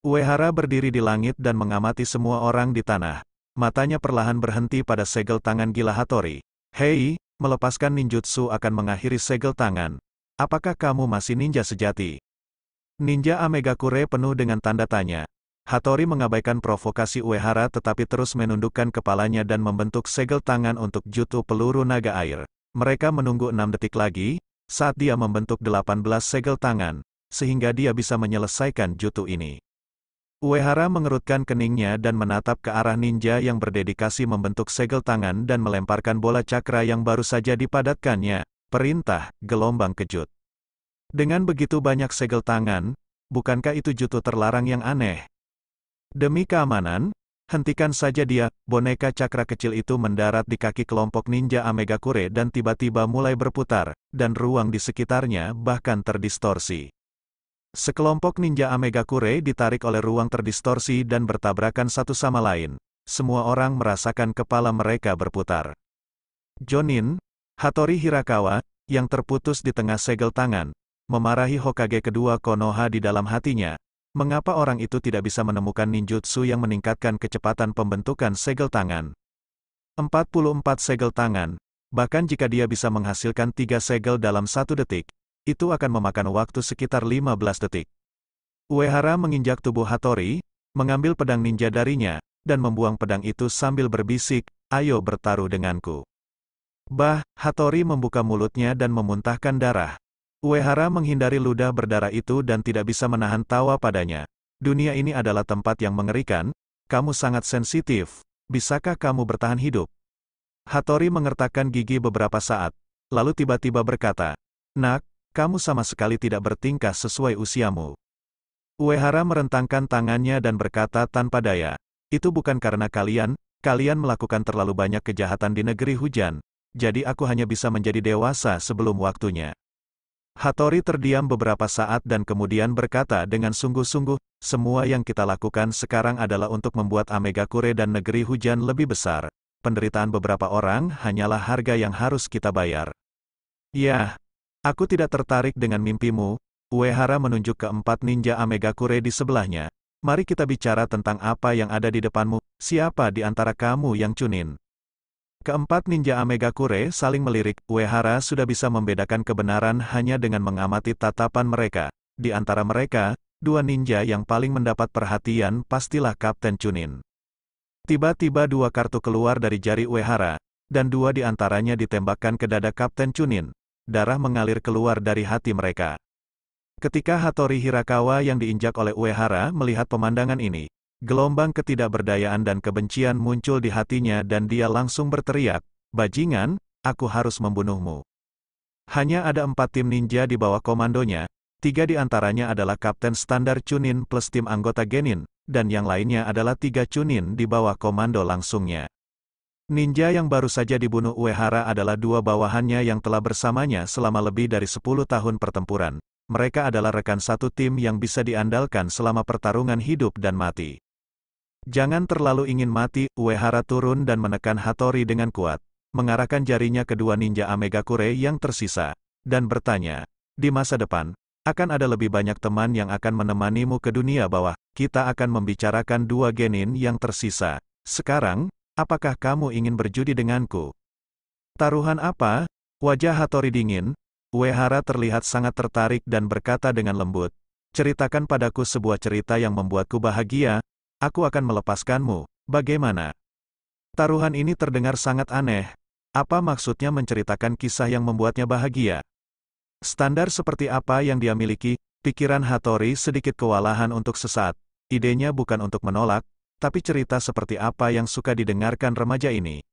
Uehara berdiri di langit dan mengamati semua orang di tanah. Matanya perlahan berhenti pada segel tangan gila Hattori. Hei, melepaskan ninjutsu akan mengakhiri segel tangan. Apakah kamu masih ninja sejati? Ninja Amegakure penuh dengan tanda tanya. Hattori mengabaikan provokasi Uehara tetapi terus menundukkan kepalanya dan membentuk segel tangan untuk jutsu peluru naga air. Mereka menunggu 6 detik lagi, saat dia membentuk 18 segel tangan, sehingga dia bisa menyelesaikan jutsu ini. Uehara mengerutkan keningnya dan menatap ke arah ninja yang berdedikasi membentuk segel tangan dan melemparkan bola cakra yang baru saja dipadatkannya. Perintah, gelombang kejut. Dengan begitu banyak segel tangan, bukankah itu jutsu terlarang yang aneh? Demi keamanan, hentikan saja dia. Boneka cakra kecil itu mendarat di kaki kelompok ninja Amegakure dan tiba-tiba mulai berputar, dan ruang di sekitarnya bahkan terdistorsi. Sekelompok ninja Amegakure ditarik oleh ruang terdistorsi dan bertabrakan satu sama lain. Semua orang merasakan kepala mereka berputar. Jonin, Hattori Hirakawa, yang terputus di tengah segel tangan, memarahi Hokage kedua Konoha di dalam hatinya. Mengapa orang itu tidak bisa menemukan ninjutsu yang meningkatkan kecepatan pembentukan segel tangan? 44 segel tangan, bahkan jika dia bisa menghasilkan 3 segel dalam 1 detik, itu akan memakan waktu sekitar 15 detik. Uehara menginjak tubuh Hattori, mengambil pedang ninja darinya, dan membuang pedang itu sambil berbisik, ayo bertaruh denganku. Hattori membuka mulutnya dan memuntahkan darah. Uehara menghindari ludah berdarah itu dan tidak bisa menahan tawa padanya. Dunia ini adalah tempat yang mengerikan, kamu sangat sensitif, bisakah kamu bertahan hidup? Hattori mengertakkan gigi beberapa saat, lalu tiba-tiba berkata, "Nak, kamu sama sekali tidak bertingkah sesuai usiamu." Uehara merentangkan tangannya dan berkata tanpa daya, "Itu bukan karena kalian melakukan terlalu banyak kejahatan di negeri hujan, jadi aku hanya bisa menjadi dewasa sebelum waktunya." Hattori terdiam beberapa saat dan kemudian berkata dengan sungguh-sungguh, "Semua yang kita lakukan sekarang adalah untuk membuat Amegakure dan negeri hujan lebih besar. Penderitaan beberapa orang hanyalah harga yang harus kita bayar." "Ya, aku tidak tertarik dengan mimpimu." Uehara menunjuk ke 4 ninja Amegakure di sebelahnya. "Mari kita bicara tentang apa yang ada di depanmu. Siapa di antara kamu yang Chunin?" Keempat ninja Amegakure saling melirik. Uehara sudah bisa membedakan kebenaran hanya dengan mengamati tatapan mereka. Di antara mereka, 2 ninja yang paling mendapat perhatian pastilah Kapten Chunin. Tiba-tiba 2 kartu keluar dari jari Uehara, dan 2 di antaranya ditembakkan ke dada Kapten Chunin. Darah mengalir keluar dari hati mereka. Ketika Hattori Hirakawa yang diinjak oleh Uehara melihat pemandangan ini, gelombang ketidakberdayaan dan kebencian muncul di hatinya dan dia langsung berteriak, "Bajingan, aku harus membunuhmu." Hanya ada 4 tim ninja di bawah komandonya, 3 di antaranya adalah Kapten Standar Chunin plus tim anggota Genin, dan yang lainnya adalah 3 Chunin di bawah komando langsungnya. Ninja yang baru saja dibunuh Uehara adalah 2 bawahannya yang telah bersamanya selama lebih dari 10 tahun pertempuran. Mereka adalah rekan satu tim yang bisa diandalkan selama pertarungan hidup dan mati. Jangan terlalu ingin mati, Uehara turun dan menekan Hattori dengan kuat, mengarahkan jarinya ke dua ninja Amegakure yang tersisa, dan bertanya, di masa depan, akan ada lebih banyak teman yang akan menemanimu ke dunia bawah, kita akan membicarakan 2 genin yang tersisa. Sekarang, apakah kamu ingin berjudi denganku? Taruhan apa? Wajah Hattori dingin, Uehara terlihat sangat tertarik dan berkata dengan lembut, ceritakan padaku sebuah cerita yang membuatku bahagia, aku akan melepaskanmu, bagaimana? Taruhan ini terdengar sangat aneh. Apa maksudnya menceritakan kisah yang membuatnya bahagia? Standar seperti apa yang dia miliki? Pikiran Hattori sedikit kewalahan untuk sesaat. Idenya bukan untuk menolak, tapi cerita seperti apa yang suka didengarkan remaja ini.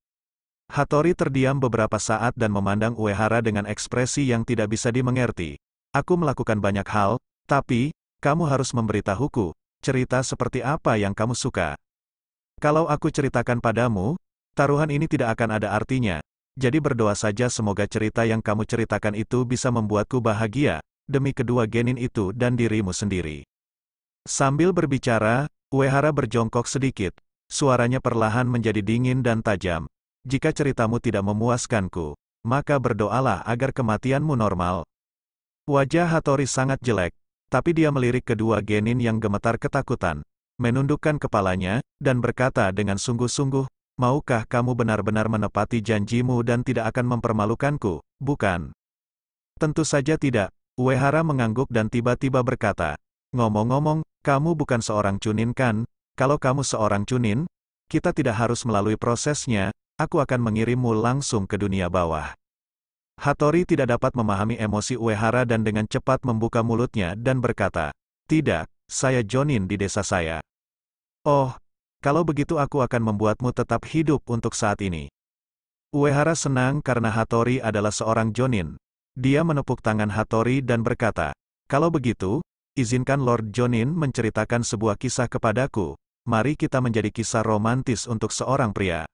Hattori terdiam beberapa saat dan memandang Uehara dengan ekspresi yang tidak bisa dimengerti. Aku melakukan banyak hal, tapi, kamu harus memberitahuku, cerita seperti apa yang kamu suka. Kalau aku ceritakan padamu, taruhan ini tidak akan ada artinya. Jadi berdoa saja semoga cerita yang kamu ceritakan itu bisa membuatku bahagia, demi kedua genin itu dan dirimu sendiri. Sambil berbicara, Uehara berjongkok sedikit, suaranya perlahan menjadi dingin dan tajam. Jika ceritamu tidak memuaskanku, maka berdoalah agar kematianmu normal. Wajah Hattori sangat jelek, tapi dia melirik kedua genin yang gemetar ketakutan, menundukkan kepalanya, dan berkata dengan sungguh-sungguh, maukah kamu benar-benar menepati janjimu dan tidak akan mempermalukanku, bukan? Tentu saja tidak, Uehara mengangguk dan tiba-tiba berkata, ngomong-ngomong, kamu bukan seorang Chunin kan? Kalau kamu seorang Chunin, kita tidak harus melalui prosesnya, aku akan mengirimmu langsung ke dunia bawah. Hattori tidak dapat memahami emosi Uehara dan dengan cepat membuka mulutnya dan berkata, tidak, saya Jonin di desa saya. Oh, kalau begitu aku akan membuatmu tetap hidup untuk saat ini. Uehara senang karena Hattori adalah seorang Jonin. Dia menepuk tangan Hattori dan berkata, kalau begitu, izinkan Lord Jonin menceritakan sebuah kisah kepadaku, mari kita menjadi kisah romantis untuk seorang pria.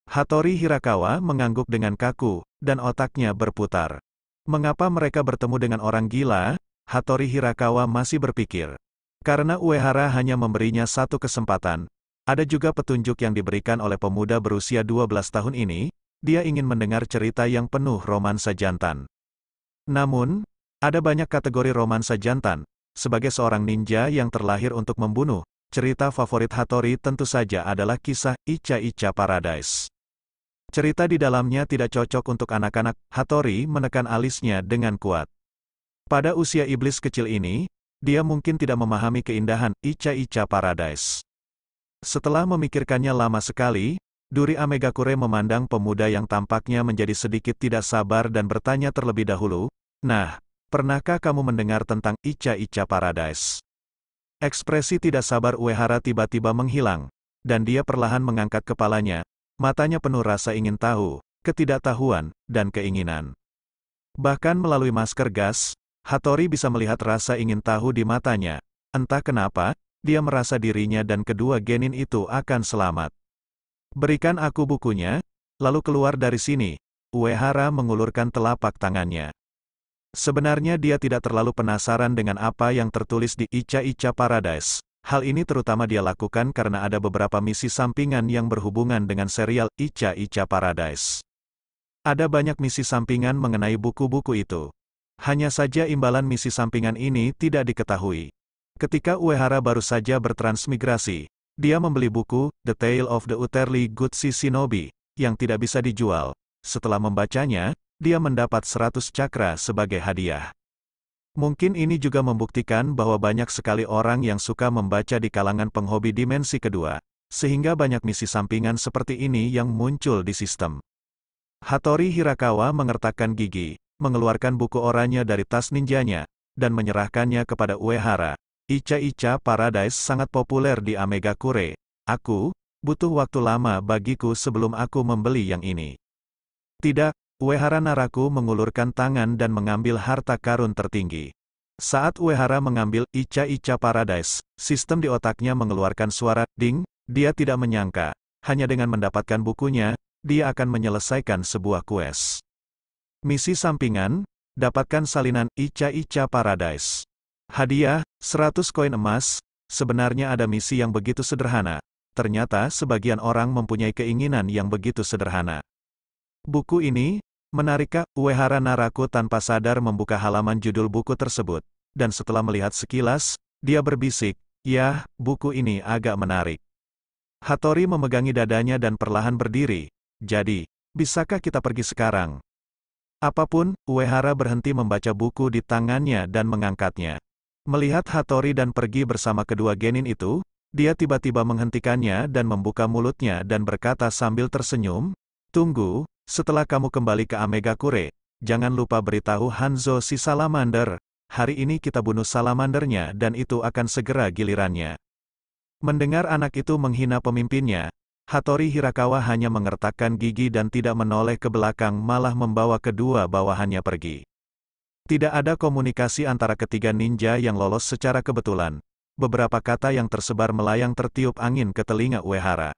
Hattori Hirakawa mengangguk dengan kaku, dan otaknya berputar. Mengapa mereka bertemu dengan orang gila? Hattori Hirakawa masih berpikir. Karena Uehara hanya memberinya satu kesempatan, ada juga petunjuk yang diberikan oleh pemuda berusia 12 tahun ini, dia ingin mendengar cerita yang penuh romansa jantan. Namun, ada banyak kategori romansa jantan. Sebagai seorang ninja yang terlahir untuk membunuh, cerita favorit Hattori tentu saja adalah kisah Icha-Icha Paradise. Cerita di dalamnya tidak cocok untuk anak-anak, Hattori menekan alisnya dengan kuat. Pada usia iblis kecil ini, dia mungkin tidak memahami keindahan Icha-Icha Paradise. Setelah memikirkannya lama sekali, Duri Amegakure memandang pemuda yang tampaknya menjadi sedikit tidak sabar dan bertanya terlebih dahulu, nah, pernahkah kamu mendengar tentang Icha-Icha Paradise? Ekspresi tidak sabar Uehara tiba-tiba menghilang, dan dia perlahan mengangkat kepalanya, matanya penuh rasa ingin tahu, ketidaktahuan, dan keinginan. Bahkan melalui masker gas, Hattori bisa melihat rasa ingin tahu di matanya, entah kenapa, dia merasa dirinya dan kedua genin itu akan selamat. Berikan aku bukunya, lalu keluar dari sini. Uehara mengulurkan telapak tangannya. Sebenarnya dia tidak terlalu penasaran dengan apa yang tertulis di Icha-Icha Paradise. Hal ini terutama dia lakukan karena ada beberapa misi sampingan yang berhubungan dengan serial Icha-Icha Paradise. Ada banyak misi sampingan mengenai buku-buku itu. Hanya saja imbalan misi sampingan ini tidak diketahui. Ketika Uehara baru saja bertransmigrasi, dia membeli buku, The Tale of the Utterly Good Shinobi, yang tidak bisa dijual. Setelah membacanya, dia mendapat 100 cakra sebagai hadiah. Mungkin ini juga membuktikan bahwa banyak sekali orang yang suka membaca di kalangan penghobi dimensi kedua, sehingga banyak misi sampingan seperti ini yang muncul di sistem. Hattori Hirakawa mengertakkan gigi, mengeluarkan buku oranye dari tas ninjanya, dan menyerahkannya kepada Uehara. Icha-Icha Paradise sangat populer di Amegakure. Aku, butuh waktu lama bagiku sebelum aku membeli yang ini. Tidak, Uehara Naraku mengulurkan tangan dan mengambil harta karun tertinggi. Saat Uehara mengambil Icha-Icha Paradise, sistem di otaknya mengeluarkan suara ding. Dia tidak menyangka, hanya dengan mendapatkan bukunya, dia akan menyelesaikan sebuah quest. Misi sampingan, dapatkan salinan Icha-Icha Paradise. Hadiah, 100 koin emas. Sebenarnya ada misi yang begitu sederhana. Ternyata sebagian orang mempunyai keinginan yang begitu sederhana. Buku ini, menarikkah? Uehara Naraku tanpa sadar membuka halaman judul buku tersebut. Dan setelah melihat sekilas, dia berbisik, "Yah, buku ini agak menarik." Hattori memegangi dadanya dan perlahan berdiri. "Jadi, bisakah kita pergi sekarang?" Apapun, Uehara berhenti membaca buku di tangannya dan mengangkatnya. Melihat Hattori dan pergi bersama kedua genin itu, dia tiba-tiba menghentikannya dan membuka mulutnya dan berkata sambil tersenyum, "Tunggu, setelah kamu kembali ke Amegakure, jangan lupa beritahu Hanzo si salamander. Hari ini kita bunuh salamandernya dan itu akan segera gilirannya." Mendengar anak itu menghina pemimpinnya, Hattori Hirakawa hanya mengertakkan gigi dan tidak menoleh ke belakang, malah membawa kedua bawahannya pergi. Tidak ada komunikasi antara ketiga ninja yang lolos secara kebetulan. Beberapa kata yang tersebar melayang tertiup angin ke telinga Uehara.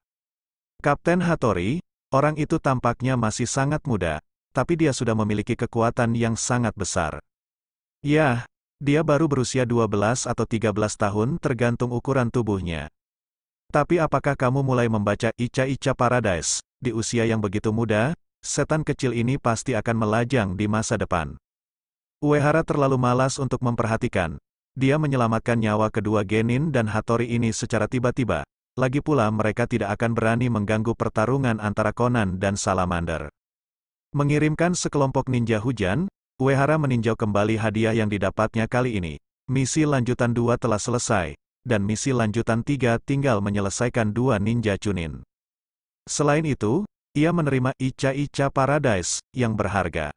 "Kapten Hattori, orang itu tampaknya masih sangat muda, tapi dia sudah memiliki kekuatan yang sangat besar. Yah, dia baru berusia 12 atau 13 tahun tergantung ukuran tubuhnya. Tapi apakah kamu mulai membaca Icha-Icha Paradise, di usia yang begitu muda? Setan kecil ini pasti akan melajang di masa depan." Uehara terlalu malas untuk memperhatikan. Dia menyelamatkan nyawa kedua genin dan Hattori ini secara tiba-tiba. Lagi pula mereka tidak akan berani mengganggu pertarungan antara Conan dan Salamander. Mengirimkan sekelompok ninja hujan, Uehara meninjau kembali hadiah yang didapatnya kali ini. Misi lanjutan 2 telah selesai, dan misi lanjutan 3 tinggal menyelesaikan 2 ninja Chunin. Selain itu, ia menerima Icha-Icha Paradise, yang berharga.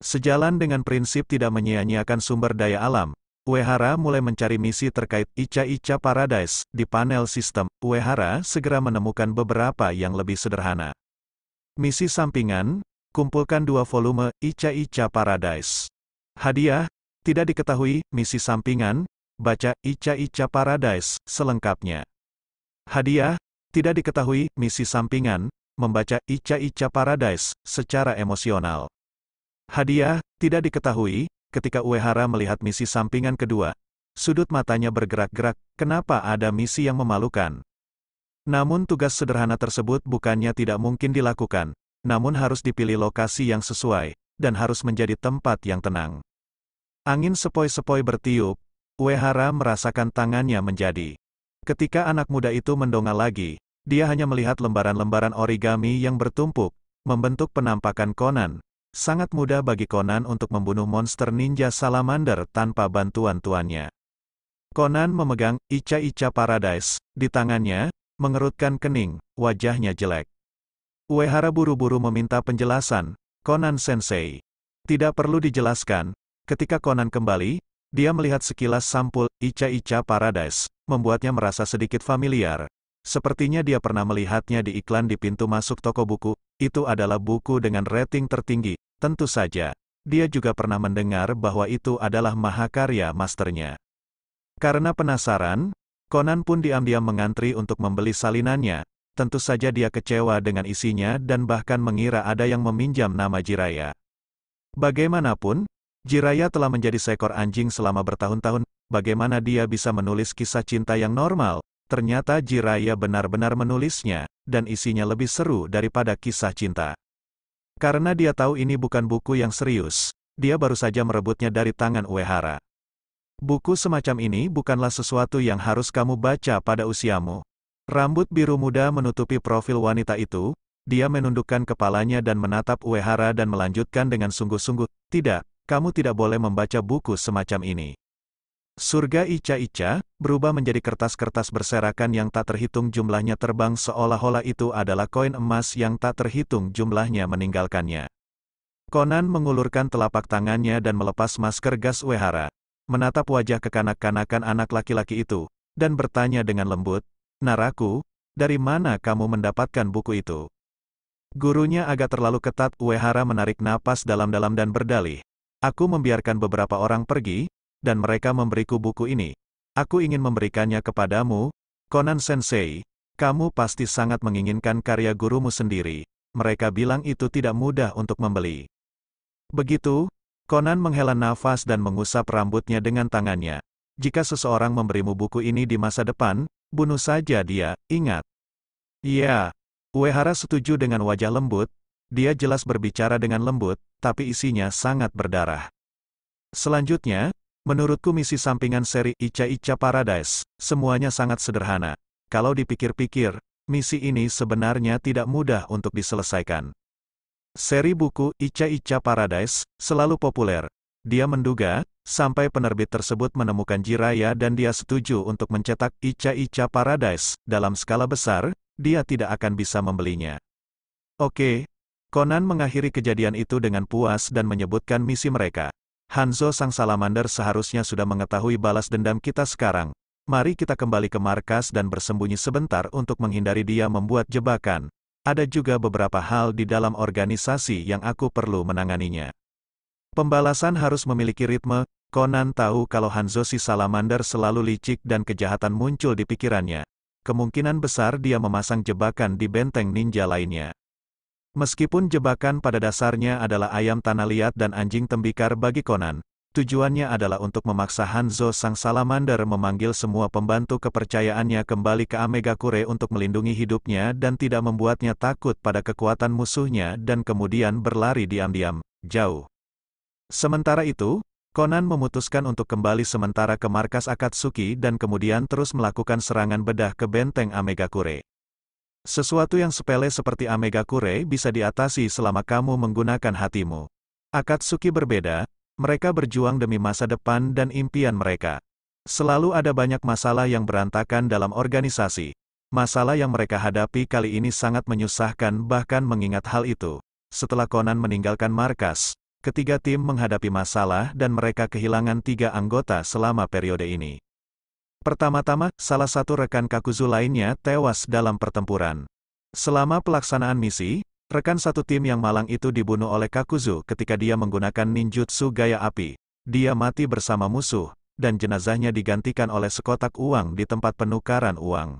Sejalan dengan prinsip tidak menyia-nyiakan sumber daya alam, Uehara mulai mencari misi terkait Icha-Icha Paradise. Di panel sistem, Uehara segera menemukan beberapa yang lebih sederhana. Misi sampingan, kumpulkan 2 volume Icha-Icha Paradise. Hadiah, tidak diketahui. Misi sampingan, baca Icha-Icha Paradise selengkapnya. Hadiah, tidak diketahui. Misi sampingan, membaca Icha-Icha Paradise secara emosional. Hadiah, tidak diketahui. Ketika Uehara melihat misi sampingan kedua, sudut matanya bergerak-gerak. Kenapa ada misi yang memalukan? Namun tugas sederhana tersebut bukannya tidak mungkin dilakukan, namun harus dipilih lokasi yang sesuai, dan harus menjadi tempat yang tenang. Angin sepoi-sepoi bertiup, Uehara merasakan tangannya menjadi. Ketika anak muda itu mendongak lagi, dia hanya melihat lembaran-lembaran origami yang bertumpuk, membentuk penampakan Conan. Sangat mudah bagi Conan untuk membunuh monster ninja salamander tanpa bantuan tuannya. Conan memegang Icha-Icha Paradise di tangannya, mengerutkan kening, wajahnya jelek. Uehara buru-buru meminta penjelasan, "Conan Sensei." Tidak perlu dijelaskan, ketika Conan kembali, dia melihat sekilas sampul Icha-Icha Paradise, membuatnya merasa sedikit familiar. Sepertinya dia pernah melihatnya di iklan di pintu masuk toko buku. Itu adalah buku dengan rating tertinggi. Tentu saja, dia juga pernah mendengar bahwa itu adalah mahakarya masternya. Karena penasaran, Conan pun diam-diam mengantri untuk membeli salinannya. Tentu saja dia kecewa dengan isinya dan bahkan mengira ada yang meminjam nama Jiraiya. Bagaimanapun, Jiraiya telah menjadi seekor anjing selama bertahun-tahun. Bagaimana dia bisa menulis kisah cinta yang normal? Ternyata Jiraiya benar-benar menulisnya, dan isinya lebih seru daripada kisah cinta. Karena dia tahu ini bukan buku yang serius, dia baru saja merebutnya dari tangan Uehara. "Buku semacam ini bukanlah sesuatu yang harus kamu baca pada usiamu." Rambut biru muda menutupi profil wanita itu, dia menundukkan kepalanya dan menatap Uehara dan melanjutkan dengan sungguh-sungguh, "Tidak, kamu tidak boleh membaca buku semacam ini." Surga Icha-Icha berubah menjadi kertas-kertas berserakan yang tak terhitung jumlahnya terbang seolah-olah itu adalah koin emas yang tak terhitung jumlahnya meninggalkannya. Conan mengulurkan telapak tangannya dan melepas masker gas Uehara, menatap wajah kekanak-kanakan anak laki-laki itu, dan bertanya dengan lembut, "Naraku, dari mana kamu mendapatkan buku itu?" Gurunya agak terlalu ketat. Uehara menarik napas dalam-dalam dan berdalih, "Aku membiarkan beberapa orang pergi, dan mereka memberiku buku ini. Aku ingin memberikannya kepadamu, Konan-sensei. Kamu pasti sangat menginginkan karya gurumu sendiri. Mereka bilang itu tidak mudah untuk membeli. Begitu, Konan menghela nafas dan mengusap rambutnya dengan tangannya. Jika seseorang memberimu buku ini di masa depan, bunuh saja dia, ingat. Iya. Uehara setuju dengan wajah lembut. Dia jelas berbicara dengan lembut, tapi isinya sangat berdarah. Selanjutnya, menurutku misi sampingan seri Icha-Icha Paradise, semuanya sangat sederhana. Kalau dipikir-pikir, misi ini sebenarnya tidak mudah untuk diselesaikan. Seri buku Icha-Icha Paradise selalu populer. Dia menduga, sampai penerbit tersebut menemukan Jiraiya dan dia setuju untuk mencetak Icha-Icha Paradise dalam skala besar, dia tidak akan bisa membelinya. Oke. Konan mengakhiri kejadian itu dengan puas dan menyebutkan misi mereka. Hanzo sang salamander seharusnya sudah mengetahui balas dendam kita sekarang. Mari kita kembali ke markas dan bersembunyi sebentar untuk menghindari dia membuat jebakan. Ada juga beberapa hal di dalam organisasi yang aku perlu menanganinya. Pembalasan harus memiliki ritme. Konan tahu kalau Hanzo si salamander selalu licik dan kejahatan muncul di pikirannya. Kemungkinan besar dia memasang jebakan di benteng ninja lainnya. Meskipun jebakan pada dasarnya adalah ayam tanah liat dan anjing tembikar bagi Konan, tujuannya adalah untuk memaksa Hanzo sang salamander memanggil semua pembantu kepercayaannya kembali ke Amegakure untuk melindungi hidupnya dan tidak membuatnya takut pada kekuatan musuhnya dan kemudian berlari diam-diam, jauh. Sementara itu, Konan memutuskan untuk kembali sementara ke markas Akatsuki dan kemudian terus melakukan serangan bedah ke benteng Amegakure. Sesuatu yang sepele seperti Amegakure bisa diatasi selama kamu menggunakan hatimu. Akatsuki berbeda, mereka berjuang demi masa depan dan impian mereka. Selalu ada banyak masalah yang berantakan dalam organisasi. Masalah yang mereka hadapi kali ini sangat menyusahkan bahkan mengingat hal itu. Setelah Konan meninggalkan markas, ketiga tim menghadapi masalah dan mereka kehilangan 3 anggota selama periode ini. Pertama-tama, salah satu rekan Kakuzu lainnya tewas dalam pertempuran. Selama pelaksanaan misi, rekan satu tim yang malang itu dibunuh oleh Kakuzu ketika dia menggunakan ninjutsu gaya api. Dia mati bersama musuh, dan jenazahnya digantikan oleh sekotak uang di tempat penukaran uang.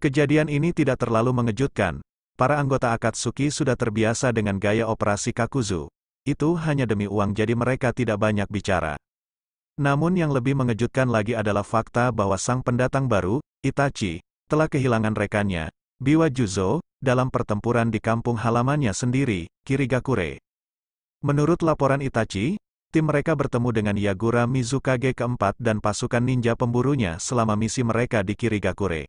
Kejadian ini tidak terlalu mengejutkan. Para anggota Akatsuki sudah terbiasa dengan gaya operasi Kakuzu. Itu hanya demi uang jadi mereka tidak banyak bicara. Namun yang lebih mengejutkan lagi adalah fakta bahwa sang pendatang baru, Itachi, telah kehilangan rekannya, Biwa Juzo, dalam pertempuran di kampung halamannya sendiri, Kirigakure. Menurut laporan Itachi, tim mereka bertemu dengan Yagura Mizukage keempat dan pasukan ninja pemburunya selama misi mereka di Kirigakure.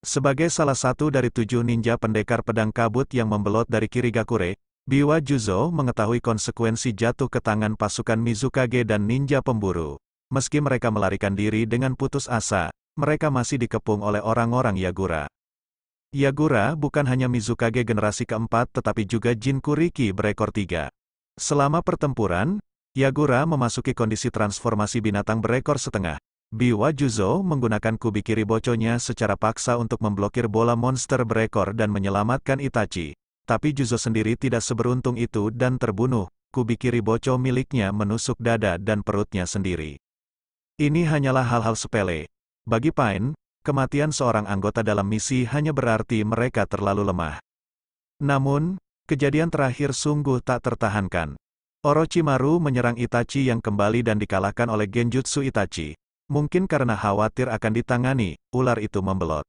Sebagai salah satu dari 7 ninja pendekar pedang kabut yang membelot dari Kirigakure, Biwa Juzo mengetahui konsekuensi jatuh ke tangan pasukan Mizukage dan ninja pemburu. Meski mereka melarikan diri dengan putus asa, mereka masih dikepung oleh orang-orang Yagura. Yagura bukan hanya Mizukage generasi keempat tetapi juga Jinkuriki berekor 3. Selama pertempuran, Yagura memasuki kondisi transformasi binatang berekor setengah. Biwa Juzo menggunakan Kubikiri Bochonya secara paksa untuk memblokir bola monster berekor dan menyelamatkan Itachi. Tapi Juzo sendiri tidak seberuntung itu dan terbunuh. Kubikiri Bocho miliknya menusuk dada dan perutnya sendiri. Ini hanyalah hal-hal sepele. Bagi Pain, kematian seorang anggota dalam misi hanya berarti mereka terlalu lemah. Namun, kejadian terakhir sungguh tak tertahankan. Orochimaru menyerang Itachi yang kembali dan dikalahkan oleh Genjutsu Itachi. Mungkin karena khawatir akan ditangani, ular itu membelot.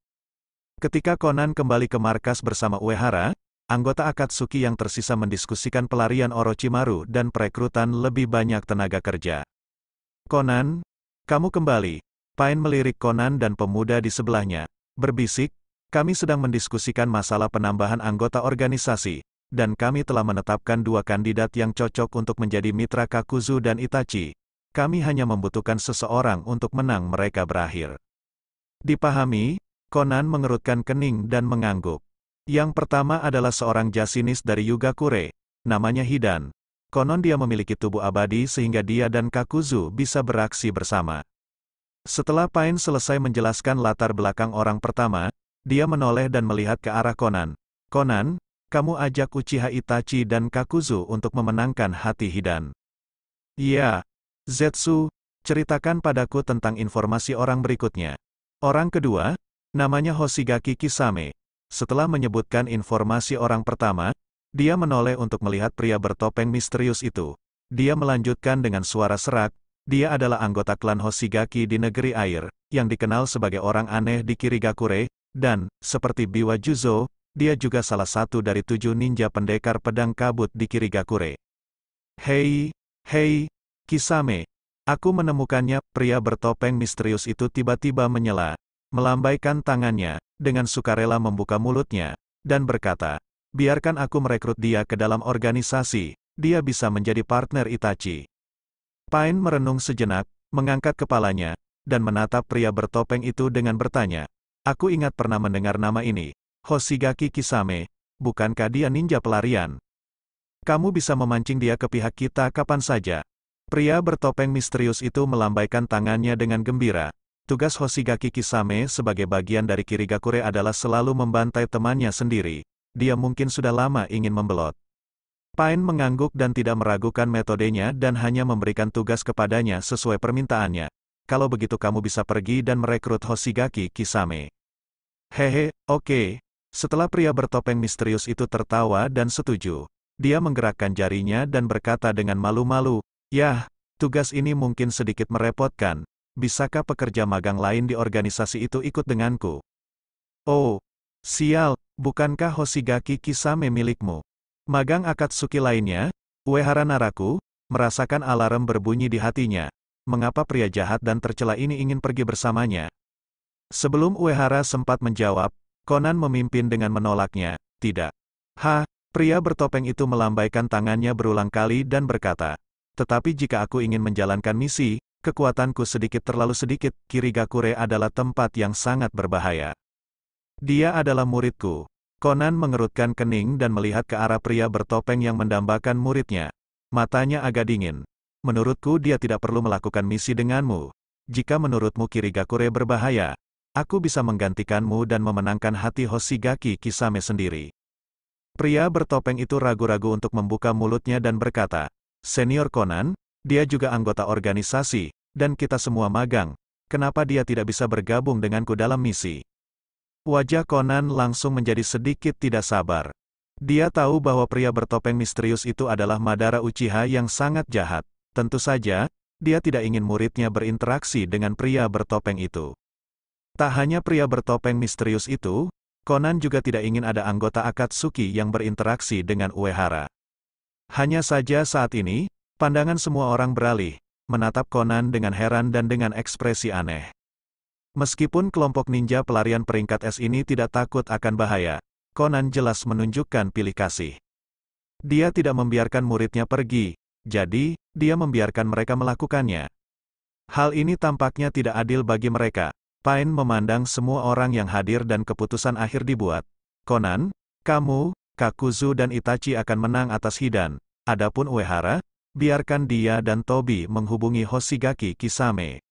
Ketika Konan kembali ke markas bersama Uehara, anggota Akatsuki yang tersisa mendiskusikan pelarian Orochimaru dan perekrutan lebih banyak tenaga kerja. Konan, kamu kembali. Pain melirik Konan dan pemuda di sebelahnya, berbisik, kami sedang mendiskusikan masalah penambahan anggota organisasi, dan kami telah menetapkan 2 kandidat yang cocok untuk menjadi mitra Kakuzu dan Itachi. Kami hanya membutuhkan seseorang untuk menang mereka berakhir. Dipahami, Konan mengerutkan kening dan mengangguk. Yang pertama adalah seorang jasinis dari Yugakure, namanya Hidan. Konon dia memiliki tubuh abadi sehingga dia dan Kakuzu bisa beraksi bersama. Setelah Pain selesai menjelaskan latar belakang orang pertama, dia menoleh dan melihat ke arah Konan. Konan, kamu ajak Uchiha Itachi dan Kakuzu untuk memenangkan hati Hidan. Iya, Zetsu, Ceritakan padaku tentang informasi orang berikutnya. Orang kedua, namanya Hoshigaki Kisame. Setelah menyebutkan informasi orang pertama, dia menoleh untuk melihat pria bertopeng misterius itu. Dia melanjutkan dengan suara serak, dia adalah anggota klan Hoshigaki di negeri air, yang dikenal sebagai orang aneh di Kirigakure, dan, seperti Biwa Juzo, dia juga salah satu dari 7 ninja pendekar pedang kabut di Kirigakure. Hei, Kisame. Aku menemukannya. Pria bertopeng misterius itu tiba-tiba menyela, melambaikan tangannya, dengan sukarela membuka mulutnya, dan berkata, biarkan aku merekrut dia ke dalam organisasi, dia bisa menjadi partner Itachi. Pain merenung sejenak, mengangkat kepalanya, dan menatap pria bertopeng itu dengan bertanya, aku ingat pernah mendengar nama ini, Hoshigaki Kisame, bukankah dia ninja pelarian? Kamu bisa memancing dia ke pihak kita kapan saja. Pria bertopeng misterius itu melambaikan tangannya dengan gembira. Tugas Hoshigaki Kisame sebagai bagian dari Kirigakure adalah selalu membantai temannya sendiri. Dia mungkin sudah lama ingin membelot. Pain mengangguk dan tidak meragukan metodenya dan hanya memberikan tugas kepadanya sesuai permintaannya. Kalau begitu kamu bisa pergi dan merekrut Hoshigaki Kisame. Hehe, oke. Setelah pria bertopeng misterius itu tertawa dan setuju, dia menggerakkan jarinya dan berkata dengan malu-malu, yah, tugas ini mungkin sedikit merepotkan. Bisakah pekerja magang lain di organisasi itu ikut denganku? Oh, sial, bukankah Hoshigaki Kisame milikmu? Magang Akatsuki lainnya, Uehara Naraku, merasakan alarm berbunyi di hatinya. Mengapa pria jahat dan tercela ini ingin pergi bersamanya? Sebelum Uehara sempat menjawab, Conan memimpin dengan menolaknya, tidak. Pria bertopeng itu melambaikan tangannya berulang kali dan berkata, tetapi jika aku ingin menjalankan misi, kekuatanku terlalu sedikit, Kirigakure adalah tempat yang sangat berbahaya. Dia adalah muridku. Conan mengerutkan kening dan melihat ke arah pria bertopeng yang mendambakan muridnya. Matanya agak dingin. Menurutku dia tidak perlu melakukan misi denganmu. Jika menurutmu Kirigakure berbahaya, aku bisa menggantikanmu dan memenangkan hati Hoshigaki Kisame sendiri. Pria bertopeng itu ragu-ragu untuk membuka mulutnya dan berkata, Senior Conan, dia juga anggota organisasi, dan kita semua magang. Kenapa dia tidak bisa bergabung denganku dalam misi? Wajah Conan langsung menjadi sedikit tidak sabar. Dia tahu bahwa pria bertopeng misterius itu adalah Madara Uchiha yang sangat jahat. Tentu saja, dia tidak ingin muridnya berinteraksi dengan pria bertopeng itu. Tak hanya pria bertopeng misterius itu, Conan juga tidak ingin ada anggota Akatsuki yang berinteraksi dengan Uehara. Hanya saja saat ini, pandangan semua orang beralih, menatap Conan dengan heran dan dengan ekspresi aneh. Meskipun kelompok ninja pelarian peringkat S ini tidak takut akan bahaya, Conan jelas menunjukkan pilih kasih. Dia tidak membiarkan muridnya pergi, jadi, dia membiarkan mereka melakukannya. Hal ini tampaknya tidak adil bagi mereka. Pain memandang semua orang yang hadir dan keputusan akhir dibuat. Conan, kamu, Kakuzu dan Itachi akan menang atas Hidan. Adapun Uehara, biarkan dia dan Tobi menghubungi Hoshigaki Kisame.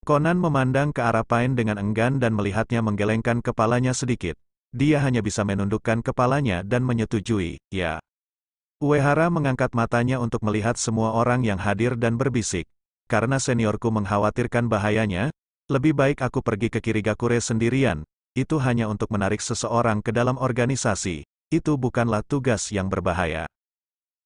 Conan memandang ke arah Pain dengan enggan dan melihatnya menggelengkan kepalanya sedikit. Dia hanya bisa menundukkan kepalanya dan menyetujui, ya. Uehara mengangkat matanya untuk melihat semua orang yang hadir dan berbisik. Karena seniorku mengkhawatirkan bahayanya, lebih baik aku pergi ke Kirigakure sendirian. Itu hanya untuk menarik seseorang ke dalam organisasi. Itu bukanlah tugas yang berbahaya.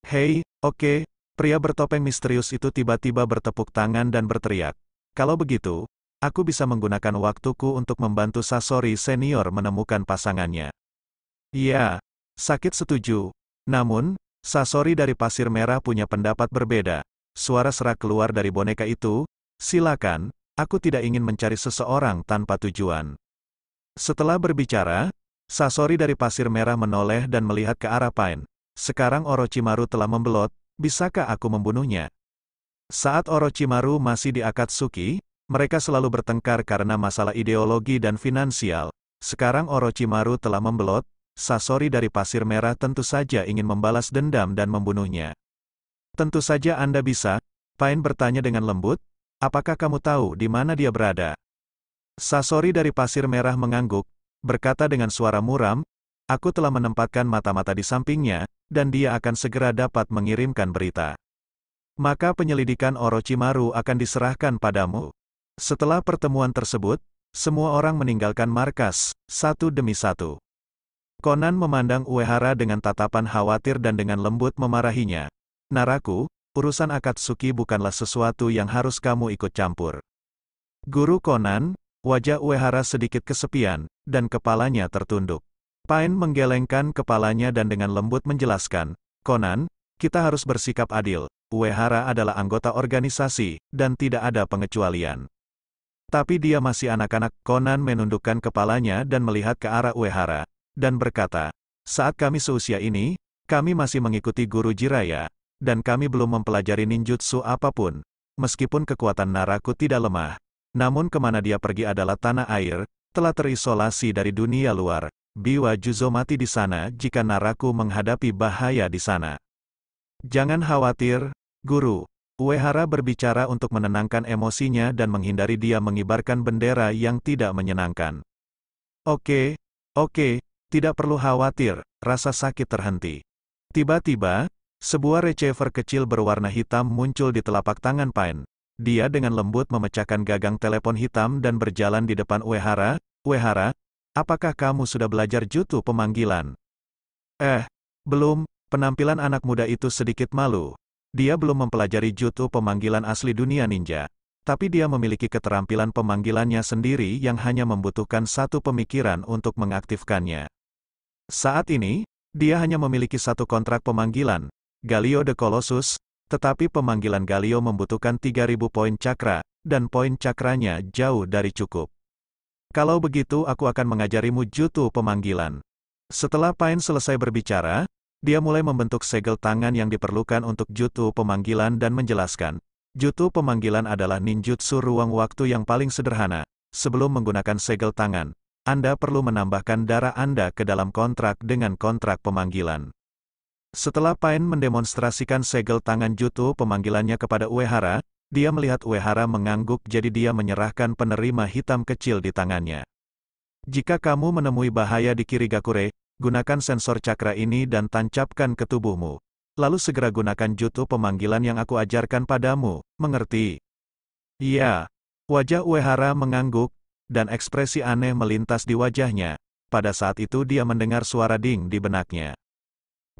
Hei, oke, pria bertopeng misterius itu tiba-tiba bertepuk tangan dan berteriak. Kalau begitu, aku bisa menggunakan waktuku untuk membantu Sasori senior menemukan pasangannya. Ya, sakit setuju. Namun, Sasori dari Pasir Merah punya pendapat berbeda. Suara serak keluar dari boneka itu, silakan, aku tidak ingin mencari seseorang tanpa tujuan. Setelah berbicara, Sasori dari Pasir Merah menoleh dan melihat ke arah Pain. Sekarang Orochimaru telah membelot, bisakah aku membunuhnya? Saat Orochimaru masih di Akatsuki, mereka selalu bertengkar karena masalah ideologi dan finansial. Sekarang Orochimaru telah membelot, Sasori dari Pasir Merah tentu saja ingin membalas dendam dan membunuhnya. Tentu saja Anda bisa, Pain bertanya dengan lembut, apakah kamu tahu di mana dia berada? Sasori dari Pasir Merah mengangguk, berkata dengan suara muram, aku telah menempatkan mata-mata di sampingnya, dan dia akan segera dapat mengirimkan berita. Maka penyelidikan Orochimaru akan diserahkan padamu. Setelah pertemuan tersebut, semua orang meninggalkan markas, satu demi satu. Conan memandang Uehara dengan tatapan khawatir dan dengan lembut memarahinya. Naraku, urusan Akatsuki bukanlah sesuatu yang harus kamu ikut campur. Guru Conan, wajah Uehara sedikit kesepian, dan kepalanya tertunduk. Pain menggelengkan kepalanya dan dengan lembut menjelaskan, Conan, kita harus bersikap adil. Uehara adalah anggota organisasi, dan tidak ada pengecualian. Tapi dia masih anak-anak. Conan menundukkan kepalanya dan melihat ke arah Uehara, dan berkata, saat kami seusia ini, kami masih mengikuti guru Jiraiya, dan kami belum mempelajari ninjutsu apapun. Meskipun kekuatan Naraku tidak lemah, namun kemana dia pergi adalah tanah air, telah terisolasi dari dunia luar. Biwa Juzo mati di sana jika Naraku menghadapi bahaya di sana. Jangan khawatir, Guru. Uehara berbicara untuk menenangkan emosinya dan menghindari dia mengibarkan bendera yang tidak menyenangkan. Oke, tidak perlu khawatir, rasa sakit terhenti. Tiba-tiba, sebuah receiver kecil berwarna hitam muncul di telapak tangan Pain. Dia dengan lembut memecahkan gagang telepon hitam dan berjalan di depan Uehara. Uehara, apakah kamu sudah belajar jutsu pemanggilan? Belum. Penampilan anak muda itu sedikit malu. Dia belum mempelajari jutsu pemanggilan asli dunia ninja. Tapi dia memiliki keterampilan pemanggilannya sendiri yang hanya membutuhkan satu pemikiran untuk mengaktifkannya. Saat ini, dia hanya memiliki satu kontrak pemanggilan, Galio the Colossus, tetapi pemanggilan Galio membutuhkan 3000 poin cakra, dan poin cakranya jauh dari cukup. Kalau begitu aku akan mengajarimu jutsu pemanggilan. Setelah Pain selesai berbicara, dia mulai membentuk segel tangan yang diperlukan untuk jutsu pemanggilan dan menjelaskan, jutsu pemanggilan adalah ninjutsu ruang waktu yang paling sederhana. Sebelum menggunakan segel tangan, Anda perlu menambahkan darah Anda ke dalam kontrak dengan kontrak pemanggilan. Setelah Pain mendemonstrasikan segel tangan jutsu pemanggilannya kepada Uehara, dia melihat Uehara mengangguk jadi dia menyerahkan penerima hitam kecil di tangannya. Jika kamu menemui bahaya di Kirigakure, gunakan sensor cakra ini dan tancapkan ke tubuhmu. Lalu segera gunakan jutsu pemanggilan yang aku ajarkan padamu, mengerti? Iya. Wajah Uehara mengangguk, dan ekspresi aneh melintas di wajahnya. Pada saat itu dia mendengar suara ding di benaknya.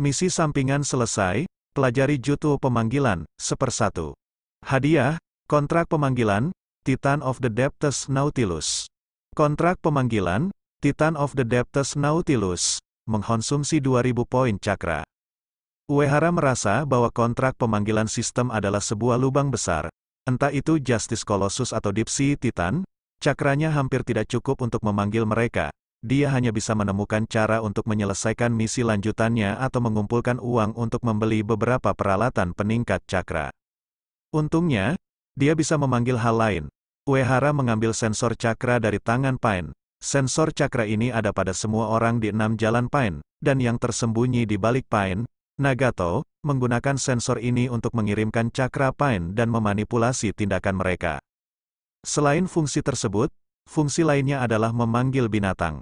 Misi sampingan selesai, pelajari jutsu pemanggilan, 1/1. Hadiah, kontrak pemanggilan, Titan of the Depths Nautilus. Kontrak pemanggilan, Titan of the Depths Nautilus, mengkonsumsi 2000 poin cakra. Uehara merasa bahwa kontrak pemanggilan sistem adalah sebuah lubang besar. Entah itu Justice Colossus atau Deep Sea Titan, cakranya hampir tidak cukup untuk memanggil mereka. Dia hanya bisa menemukan cara untuk menyelesaikan misi lanjutannya atau mengumpulkan uang untuk membeli beberapa peralatan peningkat cakra. Untungnya, dia bisa memanggil hal lain. Uehara mengambil sensor cakra dari tangan Pain. Sensor cakra ini ada pada semua orang di 6 jalan Pain, dan yang tersembunyi di balik Pain, Nagato, menggunakan sensor ini untuk mengirimkan cakra Pain dan memanipulasi tindakan mereka. Selain fungsi tersebut, fungsi lainnya adalah memanggil binatang.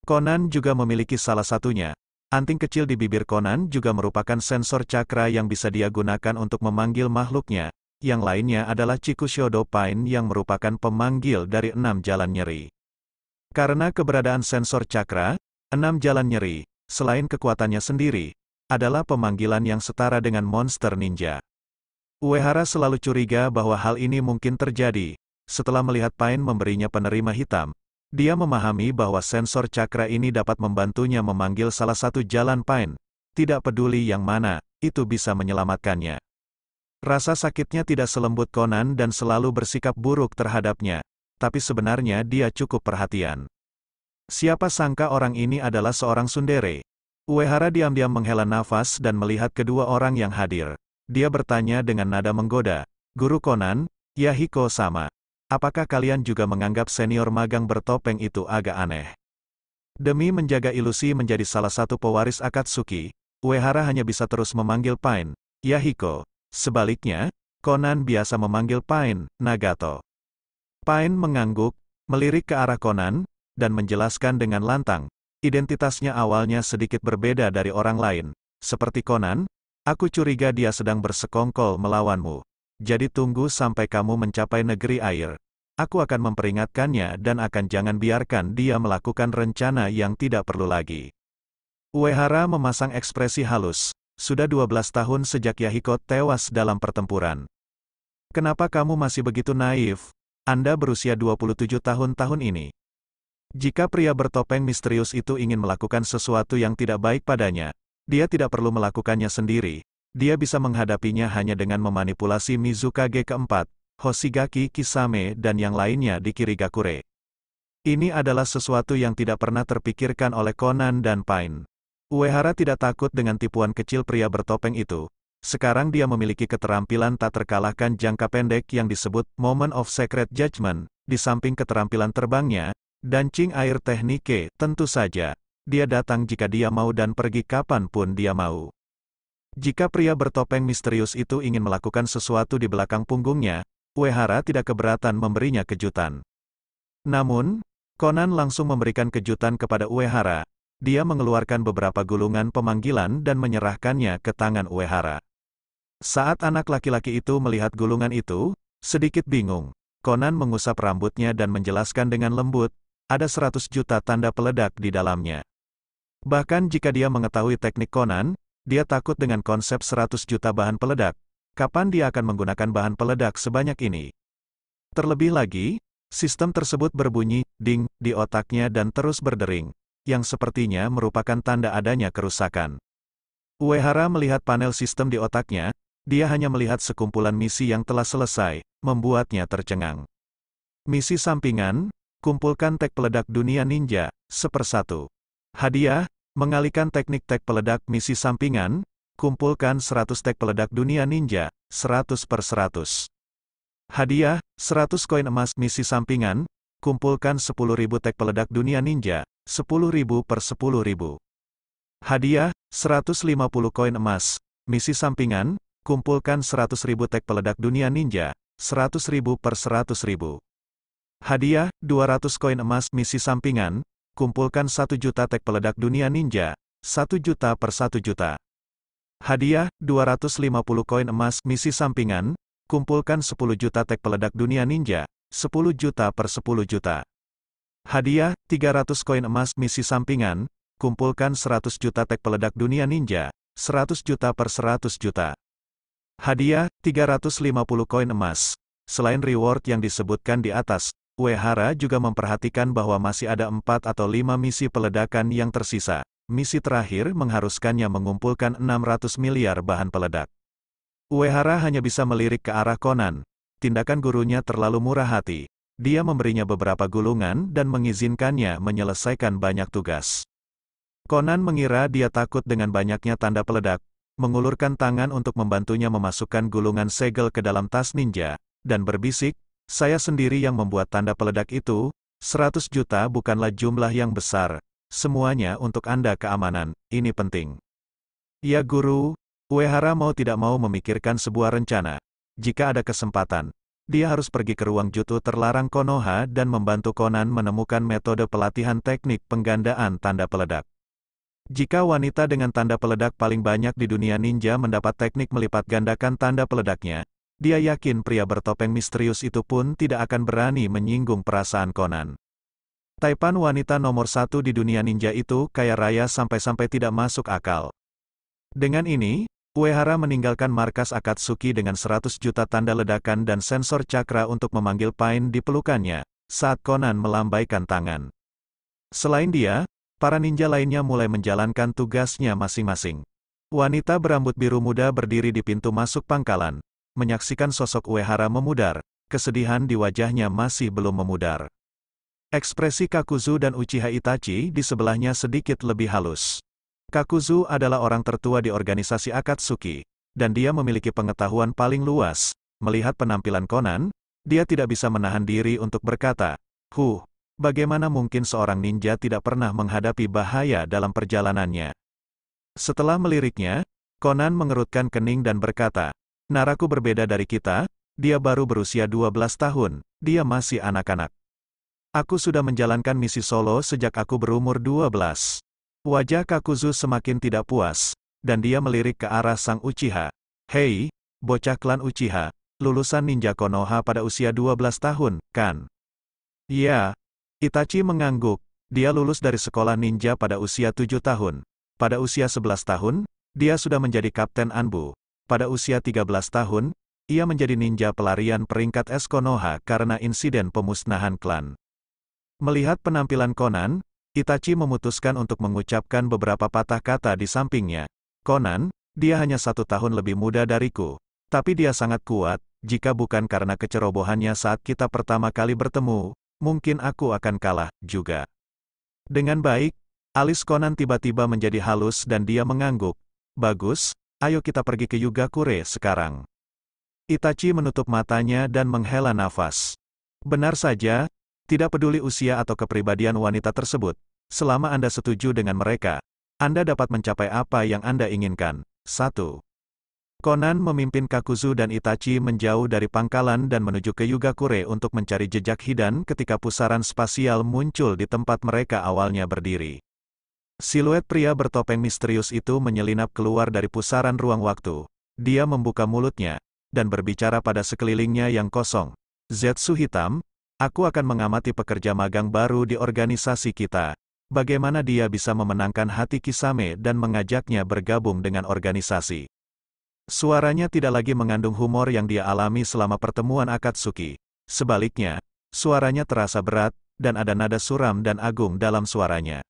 Conan juga memiliki salah satunya. Anting kecil di bibir Conan juga merupakan sensor cakra yang bisa dia gunakan untuk memanggil makhluknya. Yang lainnya adalah Chikushodo Pain yang merupakan pemanggil dari 6 jalan nyeri. Karena keberadaan sensor cakra, 6 jalan nyeri, selain kekuatannya sendiri, adalah pemanggilan yang setara dengan monster ninja. Uehara selalu curiga bahwa hal ini mungkin terjadi. Setelah melihat Pain memberinya penerima hitam, dia memahami bahwa sensor cakra ini dapat membantunya memanggil salah satu jalan Pain. Tidak peduli yang mana, itu bisa menyelamatkannya. Rasa sakitnya tidak selembut Conan dan selalu bersikap buruk terhadapnya. Tapi sebenarnya dia cukup perhatian. Siapa sangka orang ini adalah seorang tsundere. Uehara diam-diam menghela nafas dan melihat kedua orang yang hadir. Dia bertanya dengan nada menggoda, Guru Conan, Yahiko-sama, apakah kalian juga menganggap senior magang bertopeng itu agak aneh? Demi menjaga ilusi menjadi salah satu pewaris Akatsuki, Uehara hanya bisa terus memanggil Pain, Yahiko. Sebaliknya, Conan biasa memanggil Pain, Nagato. Pain mengangguk, melirik ke arah Conan, dan menjelaskan dengan lantang, identitasnya awalnya sedikit berbeda dari orang lain. Seperti Conan, Aku curiga dia sedang bersekongkol melawanmu. Jadi tunggu sampai kamu mencapai negeri air. Aku akan memperingatkannya dan jangan biarkan dia melakukan rencana yang tidak perlu lagi. Uehara memasang ekspresi halus. Sudah 12 tahun sejak Yahiko tewas dalam pertempuran. Kenapa kamu masih begitu naif? Anda berusia 27 tahun ini. Jika pria bertopeng misterius itu ingin melakukan sesuatu yang tidak baik padanya, dia tidak perlu melakukannya sendiri. Dia bisa menghadapinya hanya dengan memanipulasi Mizukage keempat, Hoshigaki Kisame dan yang lainnya di Kirigakure. Ini adalah sesuatu yang tidak pernah terpikirkan oleh Conan dan Pain. Uehara tidak takut dengan tipuan kecil pria bertopeng itu. Sekarang dia memiliki keterampilan tak terkalahkan jangka pendek yang disebut Moment of Secret Judgment, di samping keterampilan terbangnya, dan Qing Air Teknike, tentu saja. Dia datang jika dia mau dan pergi kapanpun dia mau. Jika pria bertopeng misterius itu ingin melakukan sesuatu di belakang punggungnya, Uehara tidak keberatan memberinya kejutan. Namun, Conan langsung memberikan kejutan kepada Uehara. Dia mengeluarkan beberapa gulungan pemanggilan dan menyerahkannya ke tangan Uehara. Saat anak laki-laki itu melihat gulungan itu, sedikit bingung. Conan mengusap rambutnya dan menjelaskan dengan lembut, ada 100 juta tanda peledak di dalamnya. Bahkan jika dia mengetahui teknik Conan, dia takut dengan konsep 100 juta bahan peledak. Kapan dia akan menggunakan bahan peledak sebanyak ini? Terlebih lagi, sistem tersebut berbunyi, ding, di otaknya dan terus berdering, yang sepertinya merupakan tanda adanya kerusakan. Uehara melihat panel sistem di otaknya, dia hanya melihat sekumpulan misi yang telah selesai, membuatnya tercengang. Misi sampingan, kumpulkan tek peledak dunia ninja, 1/1. Hadiah, mengalihkan teknik tek peledak misi sampingan, kumpulkan 100 tek peledak dunia ninja, 100/100. Hadiah, 100 koin emas misi sampingan, kumpulkan 10.000 tek peledak dunia ninja, 10.000/10.000. Hadiah, 150 koin emas, misi sampingan, kumpulkan 100.000 tek peledak dunia ninja, 100.000/100.000. Hadiah, 200 koin emas misi sampingan, kumpulkan 1 juta tek peledak dunia ninja, 1 juta/1 juta. Hadiah, 250 koin emas misi sampingan, kumpulkan 10 juta tek peledak dunia ninja, 10 juta/10 juta. Hadiah, 300 koin emas misi sampingan, kumpulkan 100 juta tek peledak dunia ninja, 100 juta/100 juta. Hadiah, 350 koin emas. Selain reward yang disebutkan di atas, Uehara juga memperhatikan bahwa masih ada 4 atau 5 misi peledakan yang tersisa. Misi terakhir mengharuskannya mengumpulkan 600 miliar bahan peledak. Uehara hanya bisa melirik ke arah Conan. Tindakan gurunya terlalu murah hati. Dia memberinya beberapa gulungan dan mengizinkannya menyelesaikan banyak tugas. Conan mengira dia takut dengan banyaknya tanda peledak, mengulurkan tangan untuk membantunya memasukkan gulungan segel ke dalam tas ninja, dan berbisik, saya sendiri yang membuat tanda peledak itu, 100 juta bukanlah jumlah yang besar, semuanya untuk Anda keamanan, ini penting. Ya guru, Uehara mau tidak mau memikirkan sebuah rencana. Jika ada kesempatan, dia harus pergi ke ruang Jutsu terlarang Konoha dan membantu Conan menemukan metode pelatihan teknik penggandaan tanda peledak. Jika wanita dengan tanda peledak paling banyak di dunia ninja mendapat teknik melipat gandakan tanda peledaknya, dia yakin pria bertopeng misterius itu pun tidak akan berani menyinggung perasaan Conan. Taipan wanita nomor 1 di dunia ninja itu kaya raya sampai-sampai tidak masuk akal. Dengan ini, Uehara meninggalkan markas Akatsuki dengan 100 juta tanda ledakan dan sensor cakra untuk memanggil Pain di pelukannya, saat Conan melambaikan tangan. Selain dia, para ninja lainnya mulai menjalankan tugasnya masing-masing. Wanita berambut biru muda berdiri di pintu masuk pangkalan. Menyaksikan sosok Uehara memudar, kesedihan di wajahnya masih belum memudar. Ekspresi Kakuzu dan Uchiha Itachi di sebelahnya sedikit lebih halus. Kakuzu adalah orang tertua di organisasi Akatsuki, dan dia memiliki pengetahuan paling luas. Melihat penampilan Conan, dia tidak bisa menahan diri untuk berkata, bagaimana mungkin seorang ninja tidak pernah menghadapi bahaya dalam perjalanannya?" Setelah meliriknya, Conan mengerutkan kening dan berkata, "Naraku berbeda dari kita, dia baru berusia 12 tahun, dia masih anak-anak. Aku sudah menjalankan misi solo sejak aku berumur 12. Wajah Kakuzu semakin tidak puas. dan dia melirik ke arah sang Uchiha. Hei, bocah klan Uchiha, lulusan ninja Konoha pada usia 12 tahun, kan? Ya. Itachi mengangguk. Dia lulus dari sekolah ninja pada usia 7 tahun. Pada usia 11 tahun, dia sudah menjadi Kapten Anbu. Pada usia 13 tahun, ia menjadi ninja pelarian peringkat S Konoha karena insiden pemusnahan klan. Melihat penampilan Conan, Itachi memutuskan untuk mengucapkan beberapa patah kata di sampingnya. Conan, dia hanya 1 tahun lebih muda dariku. Tapi dia sangat kuat, jika bukan karena kecerobohannya saat kita pertama kali bertemu, mungkin aku akan kalah juga. Dengan baik, alis Conan tiba-tiba menjadi halus dan dia mengangguk. Bagus, ayo kita pergi ke Yugakure sekarang. Itachi menutup matanya dan menghela nafas. Benar saja, tidak peduli usia atau kepribadian wanita tersebut, selama Anda setuju dengan mereka, Anda dapat mencapai apa yang Anda inginkan. 1. Conan memimpin Kakuzu dan Itachi menjauh dari pangkalan dan menuju ke Yugakure untuk mencari jejak Hidan ketika pusaran spasial muncul di tempat mereka awalnya berdiri. Siluet pria bertopeng misterius itu menyelinap keluar dari pusaran ruang waktu. Dia membuka mulutnya, dan berbicara pada sekelilingnya yang kosong. Zetsu Hitam, aku akan mengamati pekerja magang baru di organisasi kita. Bagaimana dia bisa memenangkan hati Kisame dan mengajaknya bergabung dengan organisasi. Suaranya tidak lagi mengandung humor yang dia alami selama pertemuan Akatsuki. Sebaliknya, suaranya terasa berat, dan ada nada suram dan agung dalam suaranya.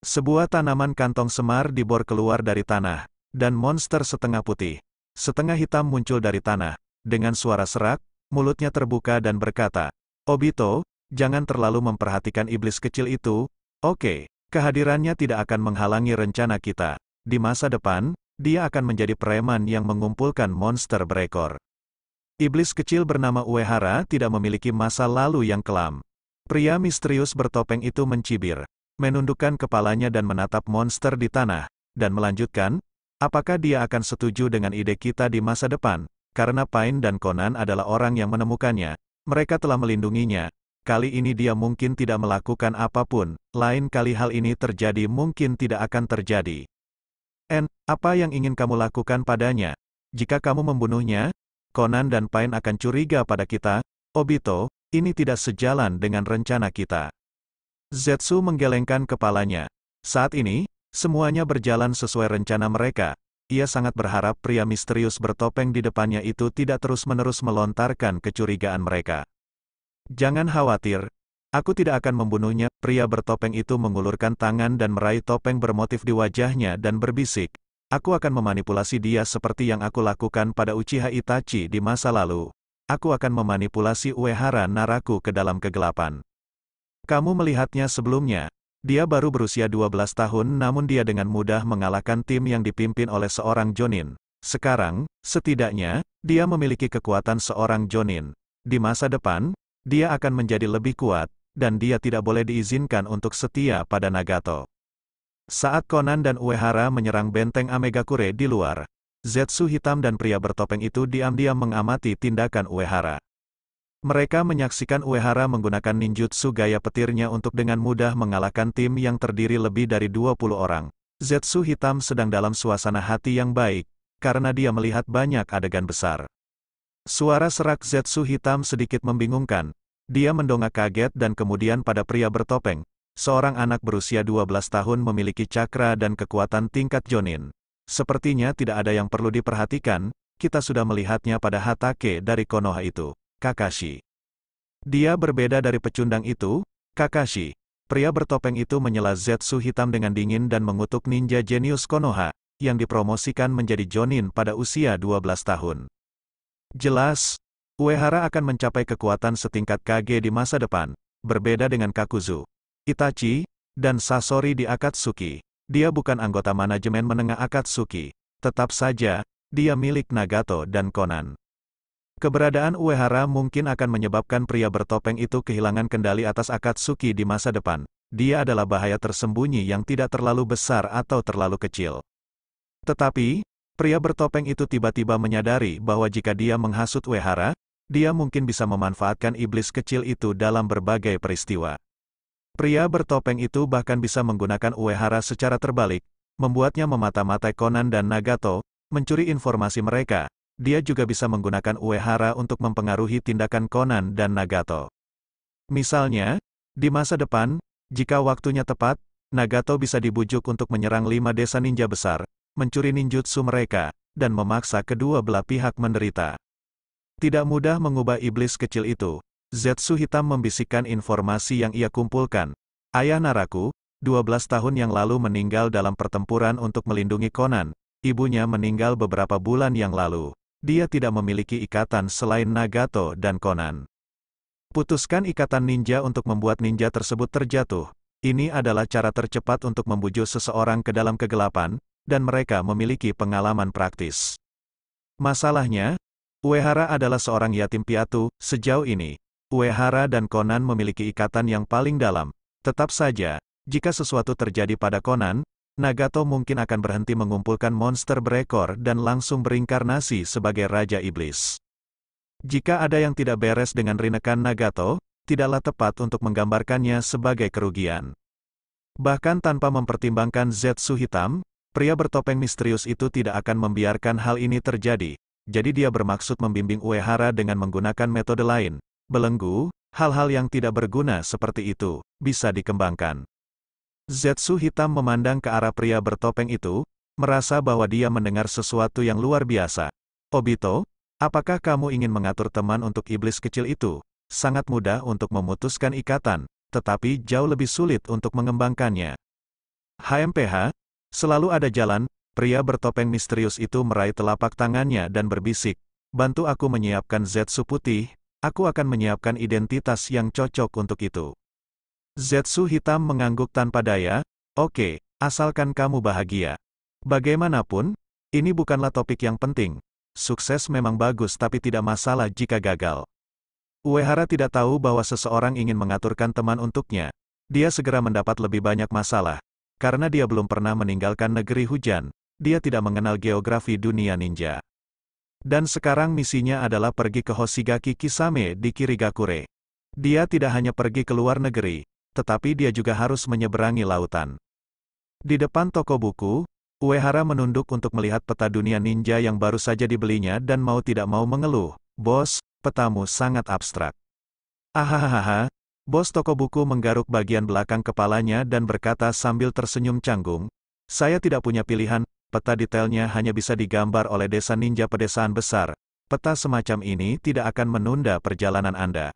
Sebuah tanaman kantong semar dibor keluar dari tanah, dan monster setengah putih, setengah hitam muncul dari tanah. Dengan suara serak, mulutnya terbuka dan berkata, Obito, jangan terlalu memperhatikan iblis kecil itu. Oke, kehadirannya tidak akan menghalangi rencana kita. Di masa depan, dia akan menjadi preman yang mengumpulkan monster berekor. Iblis kecil bernama Uehara tidak memiliki masa lalu yang kelam. Pria misterius bertopeng itu mencibir, menundukkan kepalanya dan menatap monster di tanah, dan melanjutkan, apakah dia akan setuju dengan ide kita di masa depan? Karena Pain dan Conan adalah orang yang menemukannya, mereka telah melindunginya. Kali ini dia mungkin tidak melakukan apapun, lain kali hal ini terjadi mungkin tidak akan terjadi. Apa yang ingin kamu lakukan padanya? Jika kamu membunuhnya, Conan dan Pain akan curiga pada kita. Obito, ini tidak sejalan dengan rencana kita. Zetsu menggelengkan kepalanya. Saat ini, semuanya berjalan sesuai rencana mereka. Ia sangat berharap pria misterius bertopeng di depannya itu tidak terus-menerus melontarkan kecurigaan mereka. Jangan khawatir, aku tidak akan membunuhnya. Pria bertopeng itu mengulurkan tangan dan meraih topeng bermotif di wajahnya dan berbisik, aku akan memanipulasi dia seperti yang aku lakukan pada Uchiha Itachi di masa lalu. Aku akan memanipulasi Uehara Naraku ke dalam kegelapan. Kamu melihatnya sebelumnya. Dia baru berusia 12 tahun namun dia dengan mudah mengalahkan tim yang dipimpin oleh seorang Jonin. Sekarang, setidaknya, dia memiliki kekuatan seorang Jonin. Di masa depan, dia akan menjadi lebih kuat, dan dia tidak boleh diizinkan untuk setia pada Nagato. Saat Conan dan Uehara menyerang benteng Amegakure di luar, Zetsu Hitam dan pria bertopeng itu diam-diam mengamati tindakan Uehara. Mereka menyaksikan Uehara menggunakan ninjutsu gaya petirnya untuk dengan mudah mengalahkan tim yang terdiri lebih dari 20 orang. Zetsu Hitam sedang dalam suasana hati yang baik, karena dia melihat banyak adegan besar. Suara serak Zetsu Hitam sedikit membingungkan. Dia mendongak kaget dan kemudian pada pria bertopeng. Seorang anak berusia 12 tahun memiliki cakra dan kekuatan tingkat Jonin. Sepertinya tidak ada yang perlu diperhatikan, kita sudah melihatnya pada Hatake dari Konoha itu, Kakashi. Dia berbeda dari pecundang itu, Kakashi. Pria bertopeng itu menyela Zetsu Hitam dengan dingin dan mengutuk ninja jenius Konoha, yang dipromosikan menjadi Jonin pada usia 12 tahun. Jelas, Uehara akan mencapai kekuatan setingkat Kage di masa depan, berbeda dengan Kakuzu, Itachi, dan Sasori di Akatsuki. Dia bukan anggota manajemen menengah Akatsuki, tetap saja, dia milik Nagato dan Conan. Keberadaan Uehara mungkin akan menyebabkan pria bertopeng itu kehilangan kendali atas Akatsuki di masa depan. Dia adalah bahaya tersembunyi yang tidak terlalu besar atau terlalu kecil. Tetapi, pria bertopeng itu tiba-tiba menyadari bahwa jika dia menghasut Uehara, dia mungkin bisa memanfaatkan iblis kecil itu dalam berbagai peristiwa. Pria bertopeng itu bahkan bisa menggunakan Uehara secara terbalik, membuatnya memata-matai Conan dan Nagato, mencuri informasi mereka. Dia juga bisa menggunakan Uehara untuk mempengaruhi tindakan Conan dan Nagato. Misalnya, di masa depan, jika waktunya tepat, Nagato bisa dibujuk untuk menyerang 5 desa ninja besar, mencuri ninjutsu mereka, dan memaksa kedua belah pihak menderita. Tidak mudah mengubah iblis kecil itu. Zetsu Hitam membisikkan informasi yang ia kumpulkan. Ayah Naraku, 12 tahun yang lalu meninggal dalam pertempuran untuk melindungi Conan. Ibunya meninggal beberapa bulan yang lalu. Dia tidak memiliki ikatan selain Nagato dan Conan. Putuskan ikatan ninja untuk membuat ninja tersebut terjatuh. Ini adalah cara tercepat untuk membujuk seseorang ke dalam kegelapan, dan mereka memiliki pengalaman praktis. Masalahnya, Uehara adalah seorang yatim piatu. Sejauh ini, Uehara dan Conan memiliki ikatan yang paling dalam. Tetap saja, jika sesuatu terjadi pada Conan, Nagato mungkin akan berhenti mengumpulkan monster berekor dan langsung berinkarnasi sebagai Raja Iblis. Jika ada yang tidak beres dengan Rinnegan Nagato, tidaklah tepat untuk menggambarkannya sebagai kerugian. Bahkan tanpa mempertimbangkan Zetsu Hitam, pria bertopeng misterius itu tidak akan membiarkan hal ini terjadi. Jadi dia bermaksud membimbing Uehara dengan menggunakan metode lain. Belenggu, hal-hal yang tidak berguna seperti itu, bisa dikembangkan. Zetsu Hitam memandang ke arah pria bertopeng itu, merasa bahwa dia mendengar sesuatu yang luar biasa. Obito, apakah kamu ingin mengatur teman untuk iblis kecil itu? Sangat mudah untuk memutuskan ikatan, tetapi jauh lebih sulit untuk mengembangkannya. HMPH, selalu ada jalan. Pria bertopeng misterius itu meraih telapak tangannya dan berbisik, bantu aku menyiapkan Zetsu putih, aku akan menyiapkan identitas yang cocok untuk itu. Zetsu Hitam mengangguk tanpa daya, oke, asalkan kamu bahagia. Bagaimanapun, ini bukanlah topik yang penting. Sukses memang bagus tapi tidak masalah jika gagal. Uehara tidak tahu bahwa seseorang ingin mengaturkan teman untuknya. Dia segera mendapat lebih banyak masalah. Karena dia belum pernah meninggalkan negeri hujan, dia tidak mengenal geografi dunia ninja. Dan sekarang misinya adalah pergi ke Hoshigaki Kisame di Kirigakure. Dia tidak hanya pergi ke luar negeri, tetapi dia juga harus menyeberangi lautan. Di depan toko buku, Uehara menunduk untuk melihat peta dunia ninja yang baru saja dibelinya dan mau tidak mau mengeluh, "Bos, petamu sangat abstrak." Ahahaha, bos toko buku menggaruk bagian belakang kepalanya dan berkata sambil tersenyum canggung, "Saya tidak punya pilihan, peta detailnya hanya bisa digambar oleh desa ninja pedesaan besar. Peta semacam ini tidak akan menunda perjalanan Anda."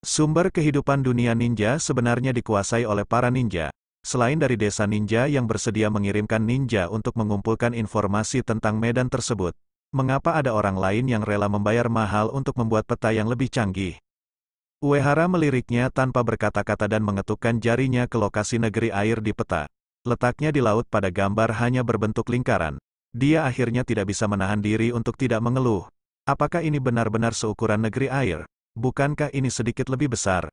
Sumber kehidupan dunia ninja sebenarnya dikuasai oleh para ninja. Selain dari desa ninja yang bersedia mengirimkan ninja untuk mengumpulkan informasi tentang medan tersebut, mengapa ada orang lain yang rela membayar mahal untuk membuat peta yang lebih canggih? Uehara meliriknya tanpa berkata-kata dan mengetukkan jarinya ke lokasi negeri air di peta. Letaknya di laut pada gambar hanya berbentuk lingkaran. Dia akhirnya tidak bisa menahan diri untuk tidak mengeluh. Apakah ini benar-benar seukuran negeri air? Bukankah ini sedikit lebih besar?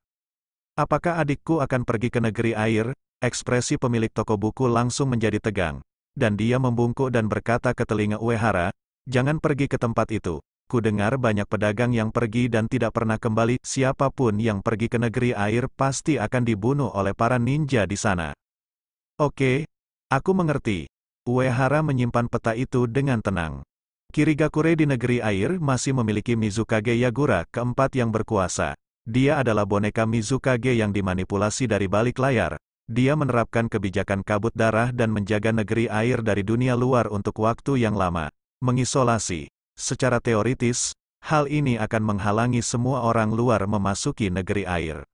Apakah adikku akan pergi ke negeri air? Ekspresi pemilik toko buku langsung menjadi tegang. Dan dia membungkuk dan berkata ke telinga Uehara, "Jangan pergi ke tempat itu. Kudengar banyak pedagang yang pergi dan tidak pernah kembali. Siapapun yang pergi ke negeri air pasti akan dibunuh oleh para ninja di sana." Oke, aku mengerti. Uehara menyimpan peta itu dengan tenang. Kirigakure di negeri air masih memiliki Mizukage Yagura keempat yang berkuasa. Dia adalah boneka Mizukage yang dimanipulasi dari balik layar. Dia menerapkan kebijakan kabut darah dan menjaga negeri air dari dunia luar untuk waktu yang lama. Mengisolasi. Secara teoritis, hal ini akan menghalangi semua orang luar memasuki negeri air.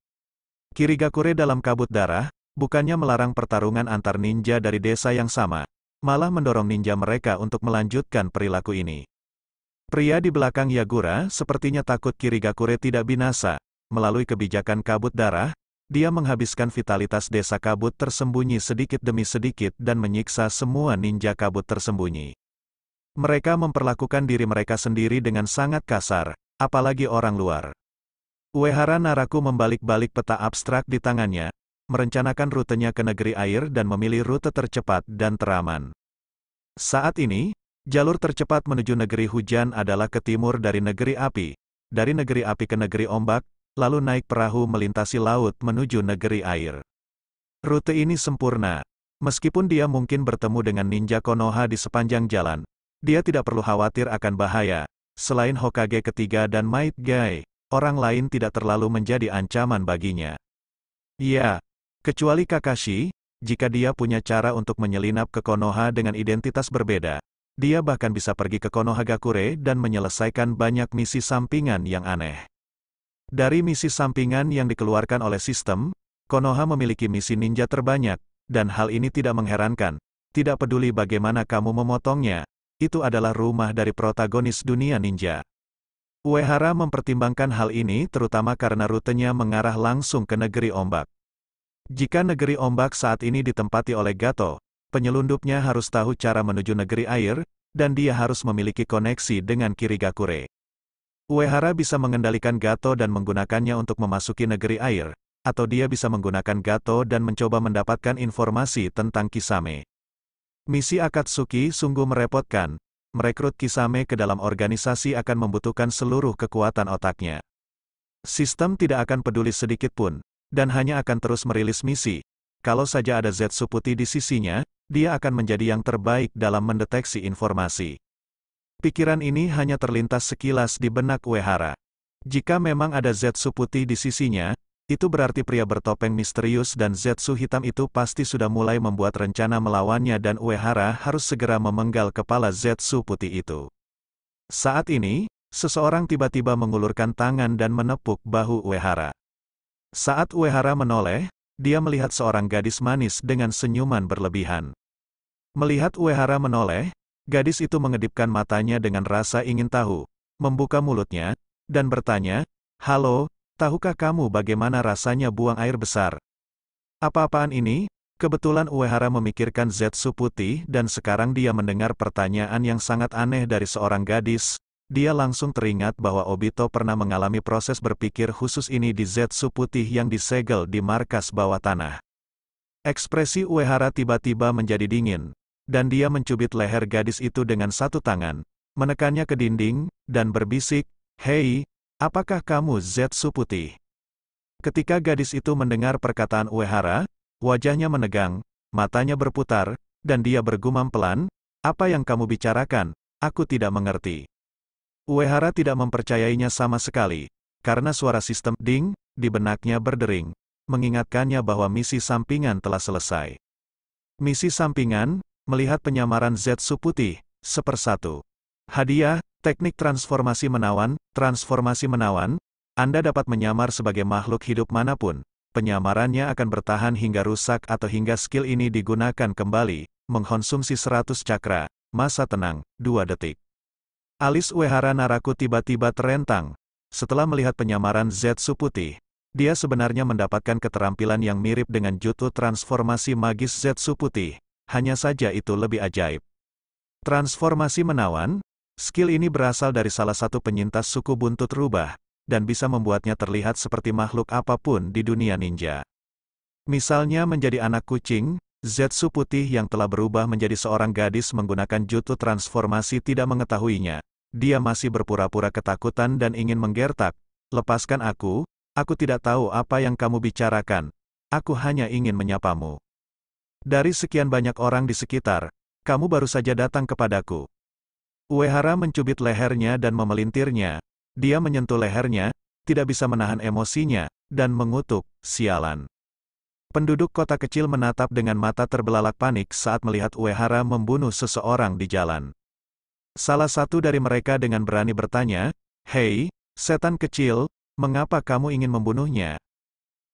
Kirigakure dalam kabut darah, bukannya melarang pertarungan antar ninja dari desa yang sama, malah mendorong ninja mereka untuk melanjutkan perilaku ini. Pria di belakang Yagura sepertinya takut Kirigakure tidak binasa. Melalui kebijakan kabut darah, dia menghabiskan vitalitas desa kabut tersembunyi sedikit demi sedikit dan menyiksa semua ninja kabut tersembunyi. Mereka memperlakukan diri mereka sendiri dengan sangat kasar, apalagi orang luar. Uehara Naraku membalik-balik peta abstrak di tangannya, merencanakan rutenya ke negeri air dan memilih rute tercepat dan teraman. Saat ini, jalur tercepat menuju negeri hujan adalah ke timur dari negeri api. Dari negeri api ke negeri ombak, lalu naik perahu melintasi laut menuju negeri air. Rute ini sempurna. Meskipun dia mungkin bertemu dengan ninja Konoha di sepanjang jalan, dia tidak perlu khawatir akan bahaya. Selain Hokage ketiga dan Might Guy, orang lain tidak terlalu menjadi ancaman baginya. Ya, kecuali Kakashi, jika dia punya cara untuk menyelinap ke Konoha dengan identitas berbeda. Dia bahkan bisa pergi ke Konohagakure dan menyelesaikan banyak misi sampingan yang aneh. Dari misi sampingan yang dikeluarkan oleh sistem, Konoha memiliki misi ninja terbanyak, dan hal ini tidak mengherankan. Tidak peduli bagaimana kamu memotongnya, itu adalah rumah dari protagonis dunia ninja. Uehara mempertimbangkan hal ini terutama karena rutenya mengarah langsung ke negeri ombak. Jika negeri ombak saat ini ditempati oleh Gato, penyelundupnya harus tahu cara menuju negeri air, dan dia harus memiliki koneksi dengan Kirigakure. Uehara bisa mengendalikan Gato dan menggunakannya untuk memasuki negeri air, atau dia bisa menggunakan Gato dan mencoba mendapatkan informasi tentang Kisame. Misi Akatsuki sungguh merepotkan. Merekrut Kisame ke dalam organisasi akan membutuhkan seluruh kekuatan otaknya. Sistem tidak akan peduli sedikit pun, dan hanya akan terus merilis misi. Kalau saja ada Zetsu putih di sisinya, dia akan menjadi yang terbaik dalam mendeteksi informasi. Pikiran ini hanya terlintas sekilas di benak Uehara. Jika memang ada Zetsu putih di sisinya, itu berarti pria bertopeng misterius dan Zetsu hitam itu pasti sudah mulai membuat rencana melawannya dan Uehara harus segera memenggal kepala Zetsu putih itu. Saat ini, seseorang tiba-tiba mengulurkan tangan dan menepuk bahu Uehara. Saat Uehara menoleh, dia melihat seorang gadis manis dengan senyuman berlebihan. Melihat Uehara menoleh, gadis itu mengedipkan matanya dengan rasa ingin tahu, membuka mulutnya, dan bertanya, "Halo, tahukah kamu bagaimana rasanya buang air besar?" Apa-apaan ini? Kebetulan Uehara memikirkan Zetsu putih dan sekarang dia mendengar pertanyaan yang sangat aneh dari seorang gadis. Dia langsung teringat bahwa Obito pernah mengalami proses berpikir khusus ini di Zetsu putih yang disegel di markas bawah tanah. Ekspresi Uehara tiba-tiba menjadi dingin, dan dia mencubit leher gadis itu dengan satu tangan, menekannya ke dinding, dan berbisik, "Hei, apakah kamu Zetsu putih?" Ketika gadis itu mendengar perkataan Uehara, wajahnya menegang, matanya berputar, dan dia bergumam pelan, "Apa yang kamu bicarakan? Aku tidak mengerti." Uehara tidak mempercayainya sama sekali, karena suara sistem ding di benaknya berdering, mengingatkannya bahwa misi sampingan telah selesai. Misi sampingan, melihat penyamaran Zetsu putih, 1/1. Hadiah, teknik transformasi menawan, Anda dapat menyamar sebagai makhluk hidup manapun. Penyamarannya akan bertahan hingga rusak atau hingga skill ini digunakan kembali, mengkonsumsi 100 cakra, masa tenang, 2 detik. Alis Uehara Naraku tiba-tiba terentang. Setelah melihat penyamaran Zetsu putih, dia sebenarnya mendapatkan keterampilan yang mirip dengan jutsu transformasi magis Zetsu putih, hanya saja itu lebih ajaib. Transformasi menawan, skill ini berasal dari salah satu penyintas suku buntut rubah, dan bisa membuatnya terlihat seperti makhluk apapun di dunia ninja. Misalnya menjadi anak kucing, Zetsu putih yang telah berubah menjadi seorang gadis menggunakan jutsu transformasi tidak mengetahuinya. Dia masih berpura-pura ketakutan dan ingin menggertak, "Lepaskan aku tidak tahu apa yang kamu bicarakan. Aku hanya ingin menyapamu. Dari sekian banyak orang di sekitar, kamu baru saja datang kepadaku." Uehara mencubit lehernya dan memelintirnya. Dia menyentuh lehernya, tidak bisa menahan emosinya, dan mengutuk, "Sialan." Penduduk kota kecil menatap dengan mata terbelalak panik saat melihat Uehara membunuh seseorang di jalan. Salah satu dari mereka dengan berani bertanya, "Hei, setan kecil, mengapa kamu ingin membunuhnya?"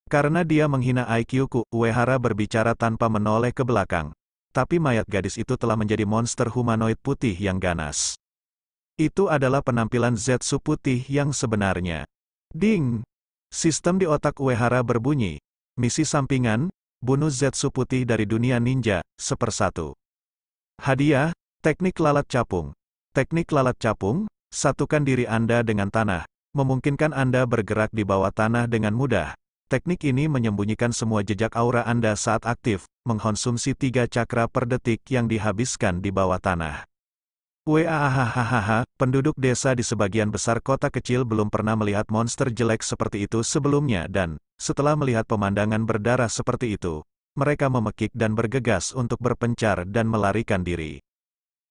Karena dia menghina IQ-ku, Uehara berbicara tanpa menoleh ke belakang. Tapi mayat gadis itu telah menjadi monster humanoid putih yang ganas. Itu adalah penampilan Zetsu putih yang sebenarnya. Ding! Sistem di otak Uehara berbunyi. Misi sampingan, bunuh Zetsu putih dari dunia ninja, 1/1. Hadiah, teknik lalat capung. Teknik lalat capung, satukan diri Anda dengan tanah, memungkinkan Anda bergerak di bawah tanah dengan mudah. Teknik ini menyembunyikan semua jejak aura Anda saat aktif, mengkonsumsi 3 cakra per detik yang dihabiskan di bawah tanah. Hahaha, penduduk desa di sebagian besar kota kecil belum pernah melihat monster jelek seperti itu sebelumnya dan, setelah melihat pemandangan berdarah seperti itu, mereka memekik dan bergegas untuk berpencar dan melarikan diri.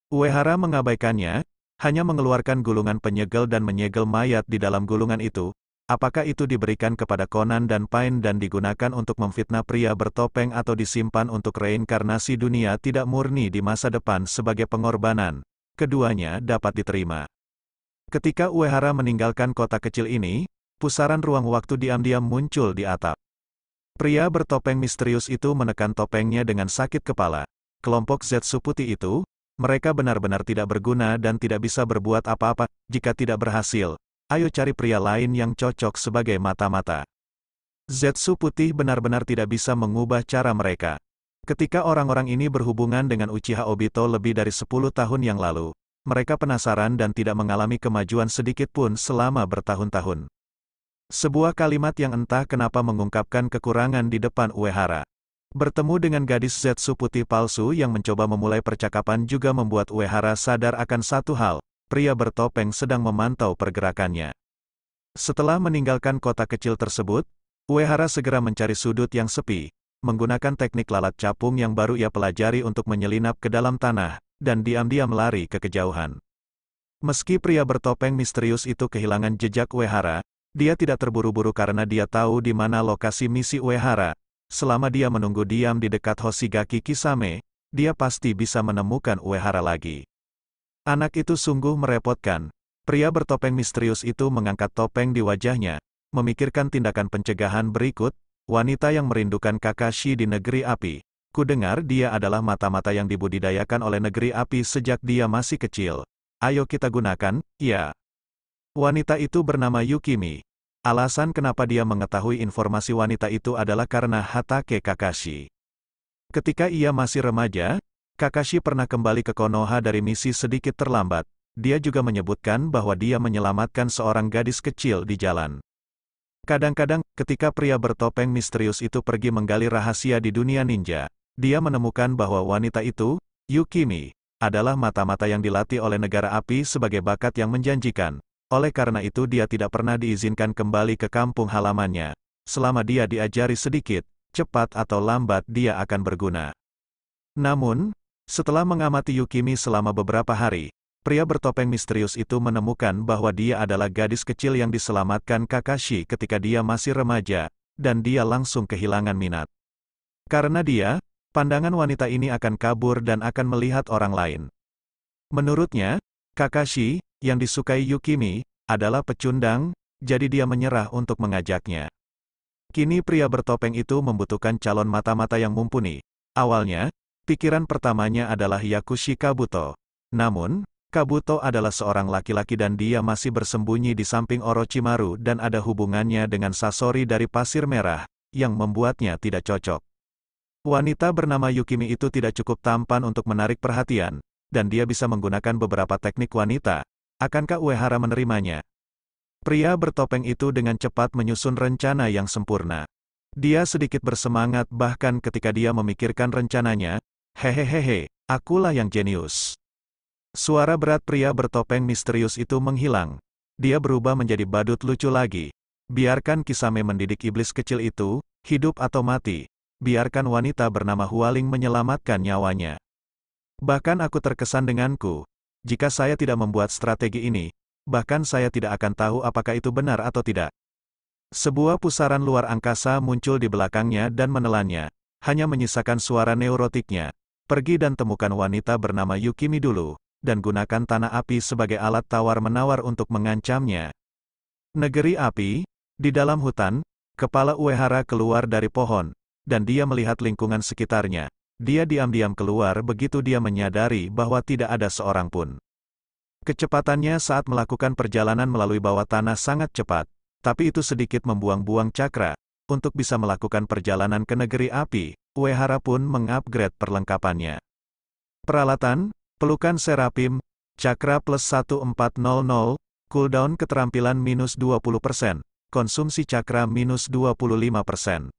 Uehara mengabaikannya, hanya mengeluarkan gulungan penyegel dan menyegel mayat di dalam gulungan itu. Apakah itu diberikan kepada Conan dan Pain dan digunakan untuk memfitnah pria bertopeng atau disimpan untuk reinkarnasi dunia tidak murni di masa depan sebagai pengorbanan? Keduanya dapat diterima. Ketika Uehara meninggalkan kota kecil ini, pusaran ruang waktu diam-diam muncul di atap. Pria bertopeng misterius itu menekan topengnya dengan sakit kepala. Kelompok Zetsu putih itu, mereka benar-benar tidak berguna dan tidak bisa berbuat apa-apa. Jika tidak berhasil, ayo cari pria lain yang cocok sebagai mata-mata. Zetsu putih benar-benar tidak bisa mengubah cara mereka. Ketika orang-orang ini berhubungan dengan Uchiha Obito lebih dari 10 tahun yang lalu, mereka penasaran dan tidak mengalami kemajuan sedikit pun selama bertahun-tahun. Sebuah kalimat yang entah kenapa mengungkapkan kekurangan di depan Uehara. Bertemu dengan gadis Zetsu putih palsu yang mencoba memulai percakapan juga membuat Uehara sadar akan satu hal. Pria bertopeng sedang memantau pergerakannya. Setelah meninggalkan kota kecil tersebut, Uehara segera mencari sudut yang sepi, menggunakan teknik lalat capung yang baru ia pelajari untuk menyelinap ke dalam tanah, dan diam-diam lari ke kejauhan. Meski pria bertopeng misterius itu kehilangan jejak Uehara, dia tidak terburu-buru karena dia tahu di mana lokasi misi Uehara. Selama dia menunggu diam di dekat Hoshigaki Kisame, dia pasti bisa menemukan Uehara lagi. Anak itu sungguh merepotkan. Pria bertopeng misterius itu mengangkat topeng di wajahnya, memikirkan tindakan pencegahan berikut. Wanita yang merindukan Kakashi di negeri api. Kudengar dia adalah mata-mata yang dibudidayakan oleh negeri api sejak dia masih kecil. Ayo kita gunakan, ya. Wanita itu bernama Yukimi. Alasan kenapa dia mengetahui informasi wanita itu adalah karena Hatake Kakashi. Ketika ia masih remaja, Kakashi pernah kembali ke Konoha dari misi sedikit terlambat. Dia juga menyebutkan bahwa dia menyelamatkan seorang gadis kecil di jalan. Kadang-kadang, ketika pria bertopeng misterius itu pergi menggali rahasia di dunia ninja, dia menemukan bahwa wanita itu, Yukimi, adalah mata-mata yang dilatih oleh negara api sebagai bakat yang menjanjikan. Oleh karena itu dia tidak pernah diizinkan kembali ke kampung halamannya. Selama dia diajari sedikit, cepat atau lambat dia akan berguna. Namun, setelah mengamati Yukimi selama beberapa hari, pria bertopeng misterius itu menemukan bahwa dia adalah gadis kecil yang diselamatkan Kakashi ketika dia masih remaja, dan dia langsung kehilangan minat. Karena dia, pandangan wanita ini akan kabur dan akan melihat orang lain. Menurutnya, Kakashi, yang disukai Yukimi, adalah pecundang, jadi dia menyerah untuk mengajaknya. Kini pria bertopeng itu membutuhkan calon mata-mata yang mumpuni. Awalnya, pikiran pertamanya adalah Yakushi Kabuto. Namun, Kabuto adalah seorang laki-laki dan dia masih bersembunyi di samping Orochimaru dan ada hubungannya dengan Sasori dari Pasir Merah, yang membuatnya tidak cocok. Wanita bernama Yukimi itu tidak cukup tampan untuk menarik perhatian, dan dia bisa menggunakan beberapa teknik wanita. Akankah Uehara menerimanya? Pria bertopeng itu dengan cepat menyusun rencana yang sempurna. Dia sedikit bersemangat bahkan ketika dia memikirkan rencananya. Hehehehe, akulah yang jenius. Suara berat pria bertopeng misterius itu menghilang. Dia berubah menjadi badut lucu lagi. Biarkan Kisame mendidik iblis kecil itu, hidup atau mati. Biarkan wanita bernama Hualing menyelamatkan nyawanya. Bahkan aku terkesan denganku. Jika saya tidak membuat strategi ini, bahkan saya tidak akan tahu apakah itu benar atau tidak. Sebuah pusaran luar angkasa muncul di belakangnya dan menelannya. Hanya menyisakan suara neurotiknya. Pergi dan temukan wanita bernama Yukimi dulu, dan gunakan tanah api sebagai alat tawar-menawar untuk mengancamnya. Negeri api, di dalam hutan, kepala Uehara keluar dari pohon, dan dia melihat lingkungan sekitarnya. Dia diam-diam keluar begitu dia menyadari bahwa tidak ada seorang pun. Kecepatannya saat melakukan perjalanan melalui bawah tanah sangat cepat, tapi itu sedikit membuang-buang cakra. Untuk bisa melakukan perjalanan ke negeri api, Uehara pun mengupgrade perlengkapannya. Peralatan, pelukan Serapim, cakra plus 1400, cooldown keterampilan minus 20%, konsumsi cakra minus 25%.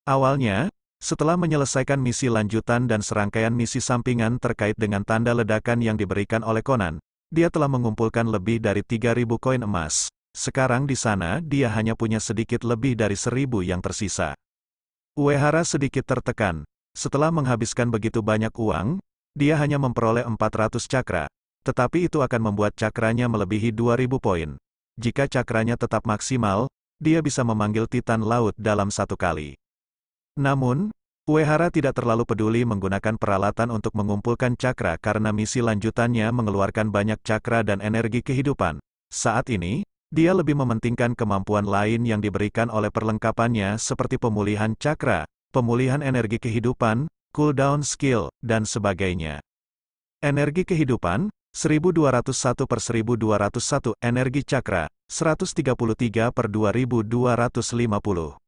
Awalnya, setelah menyelesaikan misi lanjutan dan serangkaian misi sampingan terkait dengan tanda ledakan yang diberikan oleh Conan, dia telah mengumpulkan lebih dari 3.000 koin emas. Sekarang di sana dia hanya punya sedikit lebih dari 1.000 yang tersisa. Uehara sedikit tertekan. Setelah menghabiskan begitu banyak uang, dia hanya memperoleh 400 cakra. Tetapi itu akan membuat cakranya melebihi 2000 poin. Jika cakranya tetap maksimal, dia bisa memanggil Titan Laut dalam satu kali. Namun, Uehara tidak terlalu peduli menggunakan peralatan untuk mengumpulkan cakra karena misi lanjutannya mengeluarkan banyak cakra dan energi kehidupan. Saat ini, dia lebih mementingkan kemampuan lain yang diberikan oleh perlengkapannya seperti pemulihan cakra, pemulihan energi kehidupan, cooldown skill, dan sebagainya. Energi kehidupan, 1201 per 1201, energi cakra, 133 per 2250.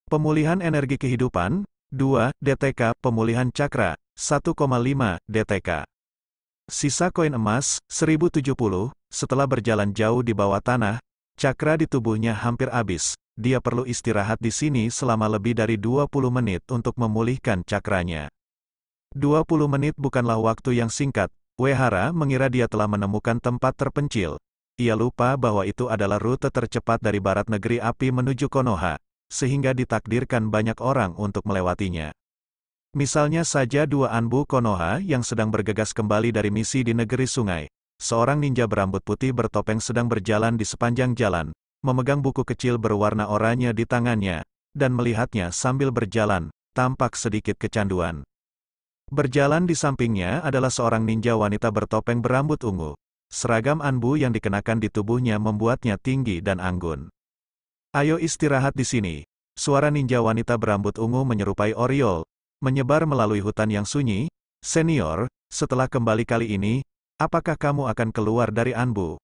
Pemulihan energi kehidupan, 2 DTK, pemulihan cakra, 1,5 DTK. Sisa koin emas, 1070, setelah berjalan jauh di bawah tanah, cakra di tubuhnya hampir habis. Dia perlu istirahat di sini selama lebih dari 20 menit untuk memulihkan cakranya. 20 menit bukanlah waktu yang singkat. Uehara mengira dia telah menemukan tempat terpencil. Ia lupa bahwa itu adalah rute tercepat dari barat negeri api menuju Konoha, sehingga ditakdirkan banyak orang untuk melewatinya. Misalnya saja dua Anbu Konoha yang sedang bergegas kembali dari misi di negeri sungai. Seorang ninja berambut putih bertopeng sedang berjalan di sepanjang jalan, memegang buku kecil berwarna oranye di tangannya, dan melihatnya sambil berjalan, tampak sedikit kecanduan. Berjalan di sampingnya adalah seorang ninja wanita bertopeng berambut ungu. Seragam Anbu yang dikenakan di tubuhnya membuatnya tinggi dan anggun. Ayo istirahat di sini. Suara ninja wanita berambut ungu menyerupai Oriol, menyebar melalui hutan yang sunyi. Senior, setelah kembali kali ini, apakah kamu akan keluar dari Anbu?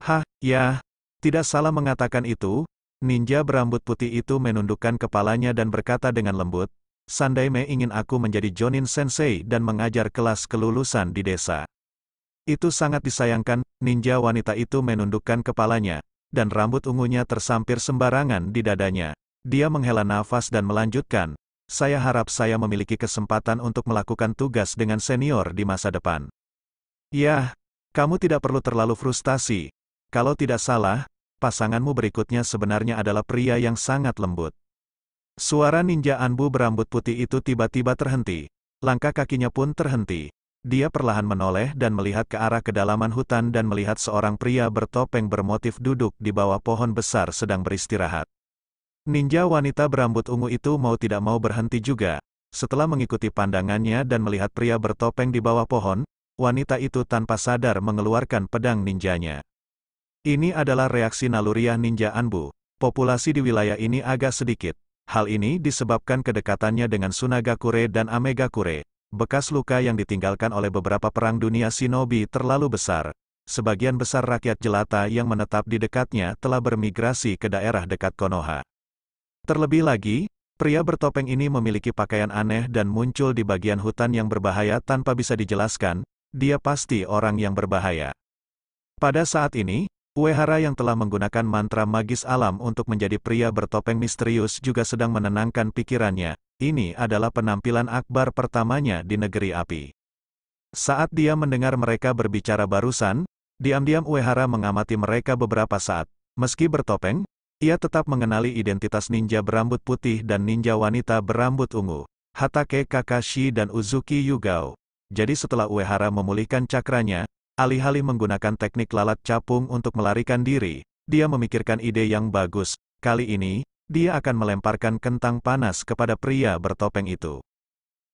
Hah, ya, tidak salah mengatakan itu. Ninja berambut putih itu menundukkan kepalanya dan berkata dengan lembut, Sandaime ingin aku menjadi Jonin Sensei dan mengajar kelas kelulusan di desa. Itu sangat disayangkan. Ninja wanita itu menundukkan kepalanya, dan rambut ungunya tersampir sembarangan di dadanya. Dia menghela nafas dan melanjutkan, saya harap saya memiliki kesempatan untuk melakukan tugas dengan senior di masa depan. Yah, kamu tidak perlu terlalu frustasi. Kalau tidak salah, pasanganmu berikutnya sebenarnya adalah pria yang sangat lembut. Suara ninja Anbu berambut putih itu tiba-tiba terhenti. Langkah kakinya pun terhenti. Dia perlahan menoleh dan melihat ke arah kedalaman hutan dan melihat seorang pria bertopeng bermotif duduk di bawah pohon besar sedang beristirahat. Ninja wanita berambut ungu itu mau tidak mau berhenti juga. Setelah mengikuti pandangannya dan melihat pria bertopeng di bawah pohon, wanita itu tanpa sadar mengeluarkan pedang ninjanya. Ini adalah reaksi naluriah ninja Anbu. Populasi di wilayah ini agak sedikit. Hal ini disebabkan kedekatannya dengan Tsunagakure dan Amegakure. Bekas luka yang ditinggalkan oleh beberapa perang dunia shinobi terlalu besar. Sebagian besar rakyat jelata yang menetap di dekatnya telah bermigrasi ke daerah dekat Konoha. Terlebih lagi, pria bertopeng ini memiliki pakaian aneh dan muncul di bagian hutan yang berbahaya tanpa bisa dijelaskan. Dia pasti orang yang berbahaya. Pada saat ini, Uehara yang telah menggunakan mantra magis alam untuk menjadi pria bertopeng misterius juga sedang menenangkan pikirannya. Ini adalah penampilan akbar pertamanya di negeri api. Saat dia mendengar mereka berbicara barusan, diam-diam Uehara mengamati mereka beberapa saat. Meski bertopeng, ia tetap mengenali identitas ninja berambut putih dan ninja wanita berambut ungu, Hatake Kakashi dan Uzuki Yugao. Jadi setelah Uehara memulihkan cakranya, alih-alih menggunakan teknik lalat capung untuk melarikan diri, dia memikirkan ide yang bagus. Kali ini, dia akan melemparkan kentang panas kepada pria bertopeng itu.